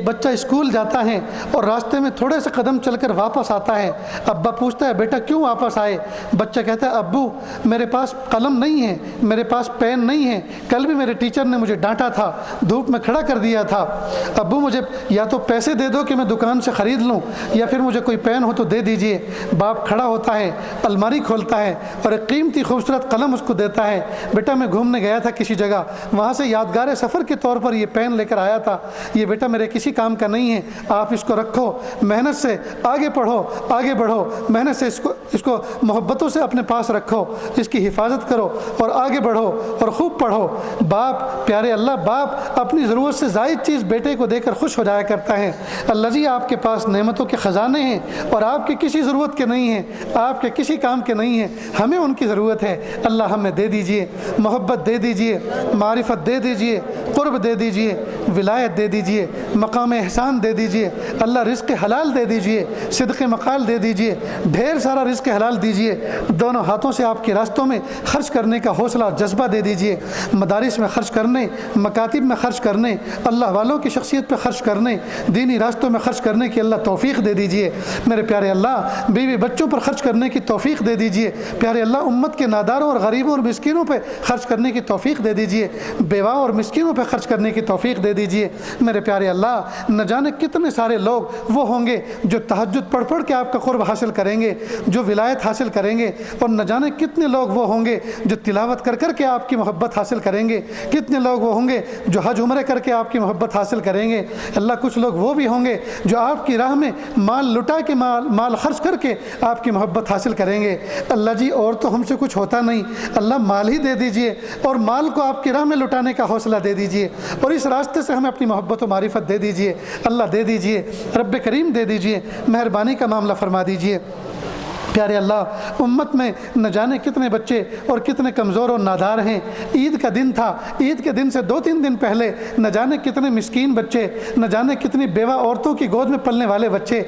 بچہ اسکول جاتا ہے اور راستے میں تھوڑے سے قدم چل کر واپس آتا ہے، ابا پوچھتا ہے بیٹا کیوں واپس آئے؟ بچہ کہتا ہے ابو میرے پاس قلم نہیں ہے، میرے پاس پین نہیں ہے، کل بھی میرے ٹیچر نے مجھے ڈانٹا تھا، دھوپ میں کھڑا کر دیا تھا، ابو مجھے یا تو پیسے دے دو کہ میں دکان سے خرید لوں، یا پھر مجھے کوئی پین ہو تو دے دیجئے۔ باپ کھڑا ہوتا ہے، الماری کھولتا ہے اور ایک قیمتی خوبصورت قلم اس کو دیتا ہے، بیٹا میں گھومنے گیا تھا کسی جگہ، وہاں سے یادگار سفر کے طور پر یہ پین لے کر آیا تھا، یہ بیٹا میرے کسی کام کا نہیں ہے، آپ اس کو رکھو، محنت سے آگے پڑھو، آگے بڑھو، محنت سے اس کو محبتوں سے اپنے پاس رکھو، اس کی حفاظت کرو اور آگے بڑھو اور خوب پڑھو۔ باپ پیارے اللہ باپ اپنی ضرورت سے زائد چیز بیٹے کو دے کر خوش ہو جایا کرتا ہے۔ اللہ جی آپ کے پاس نعمتوں کے خزانے ہیں اور آپ کے کسی ضرورت کے نہیں ہیں، آپ کے کسی کام کے نہیں ہیں، ہمیں ان کی ضرورت ہے، اللہ ہمیں دے دیجئے، محبت دے دیجئے، معرفت دے دیجئے، قرب دے دیجئے، ولایت دے دیجئے، مقام احسان دے دیجئے، اللہ رزق حلال دے دیجئے، صدق مقال دے دیجئے، ڈھیر سارا رزق حلال دیجئے، دونوں ہاتھوں سے آپ کے راستوں میں خرچ کرنے کا حوصلہ جذبہ دے دیجئے، مدارس میں خرچ کرنے، مکاتب میں خرچ کرنے، اللہ والوں کی شخصیت پہ خرچ کرنے، دینی راستوں میں خرچ کرنے کی اللہ توفیق دے دیجئے۔ میرے پیارے اللہ بیوی بچوں پر خرچ کرنے کی توفیق دے دیجئے، پیارے اللہ امت کے ناداروں اور غریبوں اور مسکینوں پہ خرچ کرنے کی توفیق دے دیجئے، بیواؤں اور مسکینوں پہ خرچ کرنے کی توفیق دے دیجئے۔ میرے پیارے اللہ نہ جانے کتنے سارے لوگ وہ ہوں گے جو تہجد پڑھ پڑھ کے آپ کا قرب حاصل کریں گے، جو ولایت حاصل کریں گے، اور نہ جانے کتنے لوگ وہ ہوں گے جو تلاوت کر کر کے آپ کی محبت حاصل کریں گے، کتنے لوگ وہ ہوں گے جو حج عمرے کر کے آپ کی محبت حاصل کریں گے۔ اللہ کچھ لوگ وہ بھی ہوں گے جو آپ کی راہ میں مال لٹا کے مال خرچ کر کے آپ کی محبت حاصل کریں گے۔ اللہ جی اور تو ہم سے کچھ ہوتا نہیں، اللہ مال ہی دے دیجئے اور مال کو آپ کی راہ میں لٹانے کا حوصلہ دے دیجئے، اور اس راستے سے ہمیں اپنی محبت و معرفت دے دیجئے، اللہ دے دیجئے، رب کریم دے دیجئے، مہربانی کا معاملہ فرما دیجئے۔ پیارے اللہ امت میں نہ جانے کتنے بچے اور کتنے کمزور اور نادار ہیں۔ عید کا دن تھا، عید کے دن سے 2-3 دن پہلے نہ جانے کتنے مسکین بچے، نہ جانے کتنی بیوہ عورتوں کی گود میں پلنے والے بچے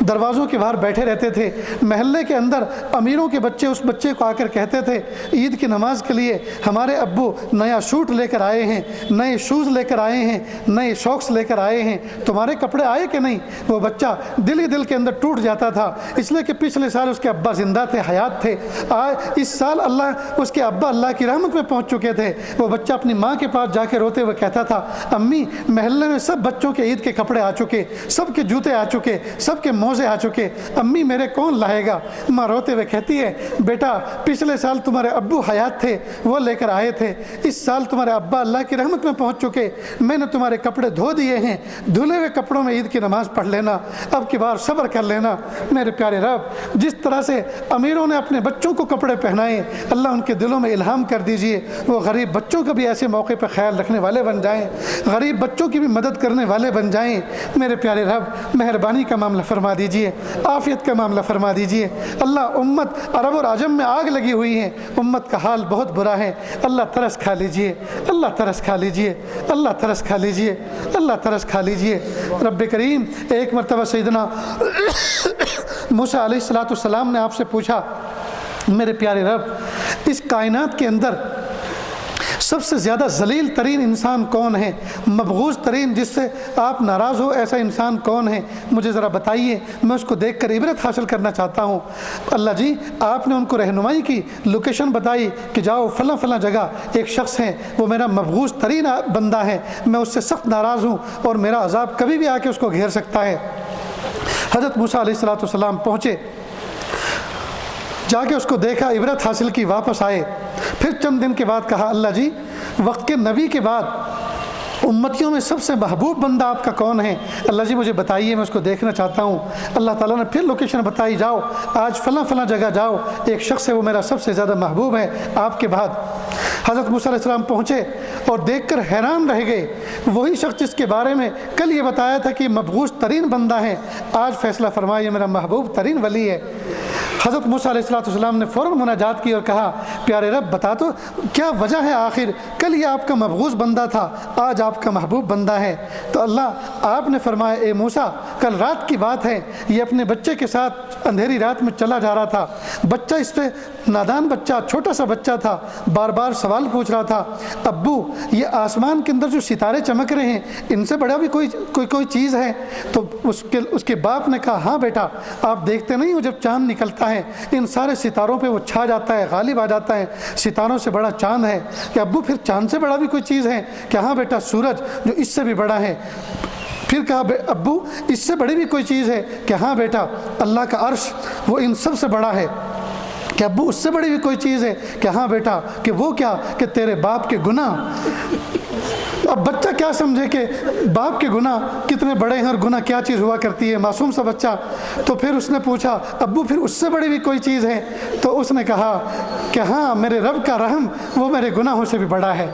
دروازوں کے باہر بیٹھے رہتے تھے۔ محلے کے اندر امیروں کے بچے اس بچے کو آ کر کہتے تھے عید کی نماز کے لیے ہمارے ابو نیا سوٹ لے کر آئے ہیں، نئے شوز لے کر آئے ہیں، نئے شوکس لے کر آئے ہیں، تمہارے کپڑے آئے کہ نہیں؟ وہ بچہ دل ہی دل کے اندر ٹوٹ جاتا تھا، اس لیے کہ پچھلے سال اس کے ابا زندہ تھے، حیات تھے، اس سال اس کے ابا اللہ کی رحمت میں پہنچ چکے تھے۔ وہ بچہ اپنی ماں کے پاس جا کے روتے ہوئے کہتا تھا امی محلے میں سب بچوں کے عید کے کپڑے آ چکے، سب کے جوتے آ چکے، سب کے موزے آ چکے، امی میرے کون لائے گا؟ ماں روتے ہوئے کہتی ہے بیٹا پچھلے سال تمہارے ابو حیات تھے، وہ لے کر آئے تھے، اس سال تمہارے ابا اللہ کی رحمت میں پہنچ چکے، میں نے تمہارے کپڑے دھو دیے ہیں، دھلے ہوئے کپڑوں میں عید کی نماز پڑھ لینا، اب کی بار صبر کر لینا۔ میرے پیارے رب جس طرح سے امیروں نے اپنے بچوں کو کپڑے پہنائے، اللہ ان کے دلوں میں الہام کر دیجئے، وہ غریب بچوں کا بھی ایسے موقع پہ خیال رکھنے والے بن جائیں، غریب بچوں کی بھی مدد کرنے والے بن جائیں۔ میرے پیارے رب مہربانی کا معاملہ فرما دیجئے، عافیت کا معاملہ فرما دیجئے۔ اللہ امت عرب اور عجم میں آگ لگی ہوئی ہے، امت کا حال بہت برا ہے، اللہ ترس کھا لیجئے، اللہ ترس کھا لیجئے، اللہ ترس کھا لیجئے، اللہ ترس کھا لیجئے۔ رب کریم ایک مرتبہ سیدنا موسیٰ علیہ السلام نے آپ سے پوچھا میرے پیارے رب اس کائنات کے اندر سب سے زیادہ ذلیل ترین انسان کون ہے؟ مبغوض ترین، جس سے آپ ناراض ہو، ایسا انسان کون ہے؟ مجھے ذرا بتائیے، میں اس کو دیکھ کر عبرت حاصل کرنا چاہتا ہوں۔ اللہ جی آپ نے ان کو رہنمائی کی، لوکیشن بتائی کہ جاؤ فلاں فلاں جگہ ایک شخص ہے، وہ میرا مبغوض ترین بندہ ہے، میں اس سے سخت ناراض ہوں اور میرا عذاب کبھی بھی آ کے اس کو گھیر سکتا ہے۔ حضرت موسیٰ علیہ السلام پہنچے، جا کے اس کو دیکھا، عبرت حاصل کی، واپس آئے۔ پھر چند دن کے بعد کہا اللہ جی وقت کے نبی کے بعد امتیوں میں سب سے محبوب بندہ آپ کا کون ہے؟ اللہ جی مجھے بتائیے، میں اس کو دیکھنا چاہتا ہوں۔ اللہ تعالیٰ نے پھر لوکیشن بتائی، جاؤ آج فلاں فلاں جگہ جاؤ، ایک شخص ہے وہ میرا سب سے زیادہ محبوب ہے آپ کے بعد۔ حضرت موسیٰ علیہ السلام پہنچے اور دیکھ کر حیران رہ گئے، وہی شخص جس کے بارے میں کل یہ بتایا تھا کہ مبغوض ترین بندہ ہے، آج فیصلہ فرمایا یہ میرا محبوب ترین ولی ہے۔ حضرت موسیٰ علیہ السلام نے فوراً مناجات کی اور کہا پیارے رب بتا تو کیا وجہ ہے، آخر کل یہ آپ کا مبغوض بندہ تھا، آج آپ کا محبوب بندہ ہے۔ تو اللہ آپ نے فرمایا اے موسیٰ کل رات کی بات ہے، یہ اپنے بچے کے ساتھ اندھیری رات میں چلا جا رہا تھا، بچہ اس پہ نادان بچہ، چھوٹا سا بچہ تھا، بار بار سوال پوچھ رہا تھا ابو یہ آسمان کے اندر جو ستارے چمک رہے ہیں ان سے بڑا بھی کوئی چیز ہے؟ تو اس کے باپ نے کہا ہاں بیٹا، آپ دیکھتے نہیں ہو جب چاند نکلتا ہے ان سارے ستاروں پہ وہ چھا جاتا ہے، غالب آ جاتا ہے، ستاروں سے بڑا چاند ہے۔ کہ ابو پھر چاند سے بڑا بھی کوئی چیز ہے؟ کہ ہاں بیٹا سورج جو اس سے بھی بڑا ہے۔ پھر کہا ابو اس سے بڑی بھی کوئی چیز ہے؟ کہ ہاں بیٹا اللہ کا عرش وہ ان سب سے بڑا ہے۔ کہ ابو اس سے بڑی بھی کوئی چیز ہے؟ کہ ہاں بیٹا، کہ وہ کیا؟ کہ تیرے باپ کے گناہ۔ اب بچہ کیا سمجھے کہ باپ کے گناہ کتنے بڑے ہیں اور گناہ کیا چیز ہوا کرتی ہے، معصوم سا بچہ۔ تو پھر اس نے پوچھا ابو پھر اس سے بڑی بھی کوئی چیز ہے؟ تو اس نے کہا کہ ہاں میرے رب کا رحم وہ میرے گناہوں سے بھی بڑا ہے۔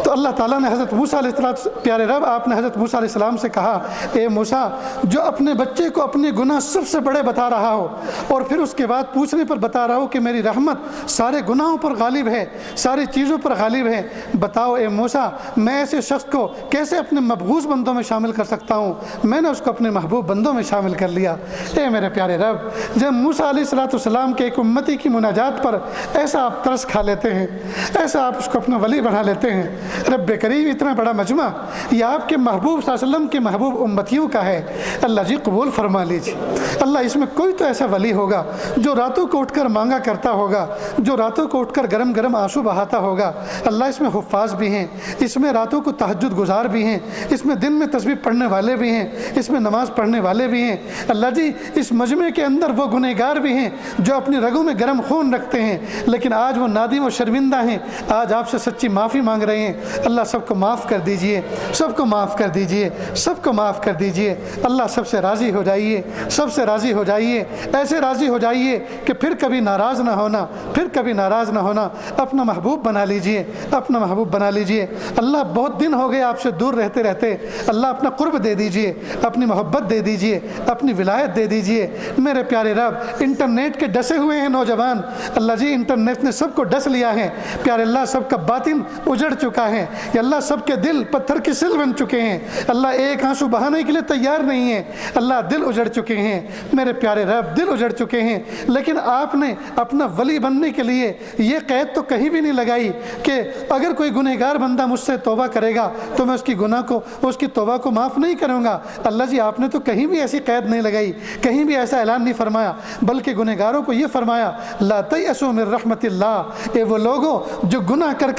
تو اللہ تعالیٰ نے حضرت موسیٰ علیہ السلام، پیارے رب آپ نے حضرت موسیٰ علیہ السلام سے کہا اے موسیٰ جو اپنے بچے کو اپنے گناہ سب سے بڑے بتا رہا ہو اور پھر اس کے بعد پوچھنے پر بتا رہا ہو کہ میری رحمت سارے گناہوں پر غالب ہے، ساری چیزوں پر غالب ہے، بتاؤ اے موسیٰ میں ایسے شخص کو کیسے اپنے مبغوض بندوں میں شامل کر سکتا ہوں؟ میں نے اس کو اپنے محبوب بندوں میں شامل کر لیا۔ اے میرے پیارے رب جب موسیٰ علیہ السلام کے ایک امتی کی مناجات پر ایسا آپ ترس کھا لیتے ہیں، ایسا آپ اس کو اپنا ولی بنا لیتے ہیں، رب کریم اتنا بڑا مجمع یہ آپ کے محبوب صلی اللہ علیہ وسلم کے محبوب امتیوں کا ہے، اللہ جی قبول فرما لیجیے۔ اللہ اس میں کوئی تو ایسا ولی ہوگا جو راتوں کو اٹھ کر مانگا کرتا ہوگا، جو راتوں کو اٹھ کر گرم گرم آنسو بہاتا ہوگا۔ اللہ اس میں حفاظ بھی ہیں، اس میں راتوں کو تہجد گزار بھی ہیں، اس میں دن میں تسبیح پڑھنے والے بھی ہیں، اس میں نماز پڑھنے والے بھی ہیں۔ اللہ جی اس مجمع کے اندر وہ گنہگار بھی ہیں جو اپنی رگوں میں گرم خون رکھتے ہیں لیکن آج وہ نادم و شرمندہ ہیں، آج آپ سے سچی معافی مانگ رہے ہیں۔ اللہ سب کو معاف کر دیجئے، سب کو معاف کر دیجئے، سب کو معاف کر دیجئے۔ اللہ سب سے راضی ہو جائیے، سب سے راضی ہو جائیے، ایسے راضی ہو جائیے کہ پھر کبھی ناراض نہ ہونا، پھر کبھی ناراض نہ ہونا۔ اپنا محبوب بنا لیجئے، اپنا محبوب بنا لیجئے۔ اللہ بہت دن ہو گئے آپ سے دور رہتے رہتے، اللہ اپنا قرب دے دیجئے، اپنی محبت دے دیجئے، اپنی ولایت دے دیجئے۔ میرے پیارے رب انٹرنیٹ کے ڈسے ہوئے ہیں نوجوان، اللہ جی انٹرنیٹ نے سب کو ڈس لیا ہے، پیارے اللہ سب کا باطن اجڑ چکا ہے، یا اللہ سب کے دل پتھر کی سل بن چکے ہیں، اللہ ایک آنسو بہانے کے لیے تیار نہیں ہے، اللہ دل اجڑ چکے ہیں میرے پیارے رب، دل اجڑ چکے ہیں۔ لیکن آپ نے اپنا ولی بننے کے لیے یہ قید تو کہیں بھی نہیں لگائی کہ اگر کوئی گنہگار بندہ مجھ سے توبہ کرے گا تو میں اس کی گناہ کو، اس کی توبہ کو معاف نہیں کروں گا۔ اللہ جی آپ نے تو کہیں بھی ایسی قید نہیں لگائی، کہیں بھی ایسا اعلان نہیں فرمایا، بلکہ گنہگاروں کو یہ فرمایا لا تیأسوا من رحمت اللہ، اے وہ لوگوں جو گناہ کر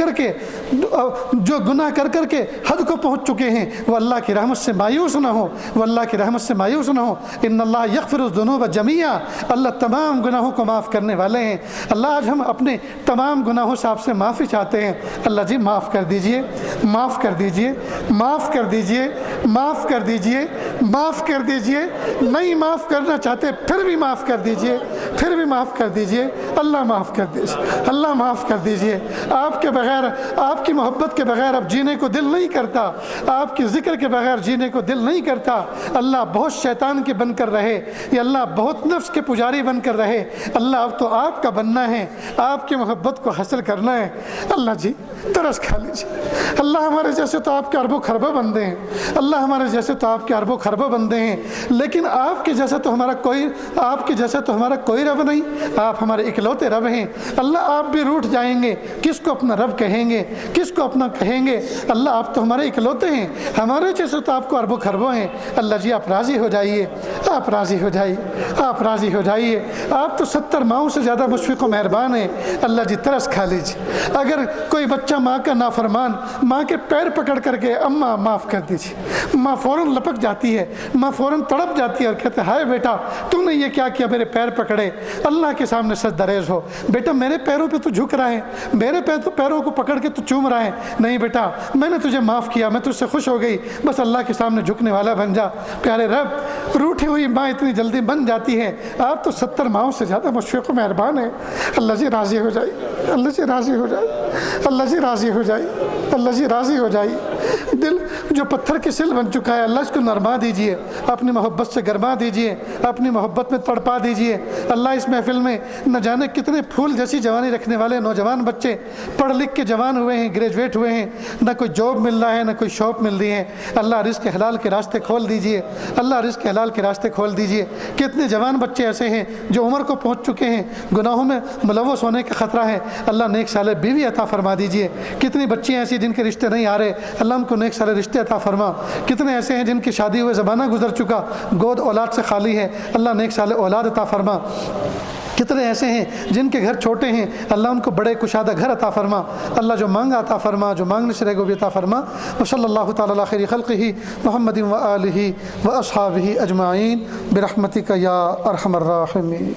کر کے حد کو پہنچ چکے ہیں وہ اللہ کی رحمت سے مایوس نہ ہو، وہ اللہ کی رحمت سے مایوس نہ ہو۔ ان اللہ یغفر الذنوب جميعا، اللہ تمام گناہوں کو معاف کرنے والے ہیں۔ اللہ آج ہم اپنے تمام گناہوں سے آپ سے معافی چاہتے ہیں، اللہ جی معاف کر دیجئے، معاف کر دیجئے، معاف کر دیجئے، معاف کر دیجئے، معاف کر دیجئے، نہیں معاف کرنا چاہتے پھر بھی معاف کر دیجئے، پھر بھی معاف کر دیجئے، اللہ معاف کر دیجئے، اللہ معاف کر دیجئے۔ آپ کے بغیر، آپ کی محبت کے بغیر اب جینے کو دل نہیں کرتا، آپ کی ذکر کے بغیر جینے کو دل نہیں کرتا۔ اللہ بہت شیطان کے بن کر رہے یا اللہ بہت نفس کے پجاری بن کر رہے، اللہ اب تو آپ کا بننا ہے، آپ کی محبت کو حاصل کرنا ہے۔ اللہ جی ترس کھا لیجیے، اللہ ہمارے جیسے تو آپ کے اربوں خربوں بندے ہیں، اللہ ہمارے جیسے تو آپ کے اربوں خربوں اربوں بندے ہیں، لیکن آپ کے جیسا تو ہمارا کوئی رب نہیں، آپ ہمارے اکلوتے رب ہیں۔ اللہ آپ بھی روٹھ جائیں گے، کس کو اپنا رب کہیں گے، کس کو اپنا کہیں گے؟ اللہ آپ تو ہمارے اکلوتے ہیں، ہمارے جیسے تو آپ کو اربوں خربوں ہیں۔ اللہ جی آپ راضی ہو جائیے، آپ راضی ہو جائیے، آپ راضی ہو جائیے۔ آپ تو 70 ماؤں سے زیادہ مشفق و مہربان ہیں۔ اللہ جی ترس کھا لیجیے۔ اگر کوئی بچہ ماں کا نافرمان ماں کے پیر پکڑ کر کے اماں معاف کر دیجیے، ماں فوراً لپک جاتی ہے، ماں فوراً تڑپ جاتی ہے اور کہتے ہیں ہائے بیٹا تو نے یہ کیا کیا، میرے پیر پکڑے۔ اللہ کے سامنے سجدہ ریز ہو، بیٹا میرے پیروں پہ تو جھک رہا ہے، میرے پیروں کو پکڑ کے تو چوم رہا ہے، نہیں بیٹا میں نے تجھے معاف کیا، میں تجھ سے خوش ہو گئی، بس اللہ کے سامنے جھکنے والا بن جا۔ پیارے رب، روٹھی ہوئی ماں اتنی جلدی بن جاتی ہے، آپ تو 70 ماؤں سے زیادہ مشفق و مہربان ہیں۔ اللہ جی راضی ہو جائے، اللہ جی راضی ہو جائے، اللہ جی راضی ہو جائے، اللہ جی راضی ہو جائے۔ دل جو پتھر کی سل بن چکا ہے، اللہ اس کو نرما دیجئے، اپنی محبت سے گرما دیجئے، اپنی محبت میں تڑپا دیجئے۔ اللہ اس محفل میں نہ جانے کتنے پھول جیسی جوانی رکھنے والے نوجوان بچے پڑھ لکھ کے جوان ہوئے ہیں، گریجویٹ ہوئے ہیں، نہ کوئی جاب مل رہا ہے نہ کوئی شاپ مل رہی ہے۔ اللہ رزق حلال کے راستے کھول دیجئے، اللہ رزق حلال کے راستے کھول دیجئے۔ کتنے جوان بچے ایسے ہیں جو عمر کو پہنچ چکے ہیں، گناہوں میں ملوث ہونے کا خطرہ ہے، اللہ نیک صالح بیوی عطا فرما دیجئے۔ کتنی بچیاں ایسی جن کے رشتے نہیں آ رہے، اللہ ان کو نیک صالح رشتے عطا فرما۔ کتنے ایسے ہیں جن کی شادی ہوئے زمانہ گزر چکا، گود اولاد سے خالی ہے، اللہ نیک صالح اولاد عطا فرما۔ کتنے ایسے ہیں جن کے گھر چھوٹے ہیں، اللہ ان کو بڑے کشادہ گھر عطا فرما۔ اللہ جو مانگا عطا فرما، جو مانگنے سے رہے گا بھی عطا فرما۔ وصلی اللہ تعالی علی خیر خلقہ محمد و آلہ و اصحابہ اجمعین برحمتک یا ارحم الراحمین۔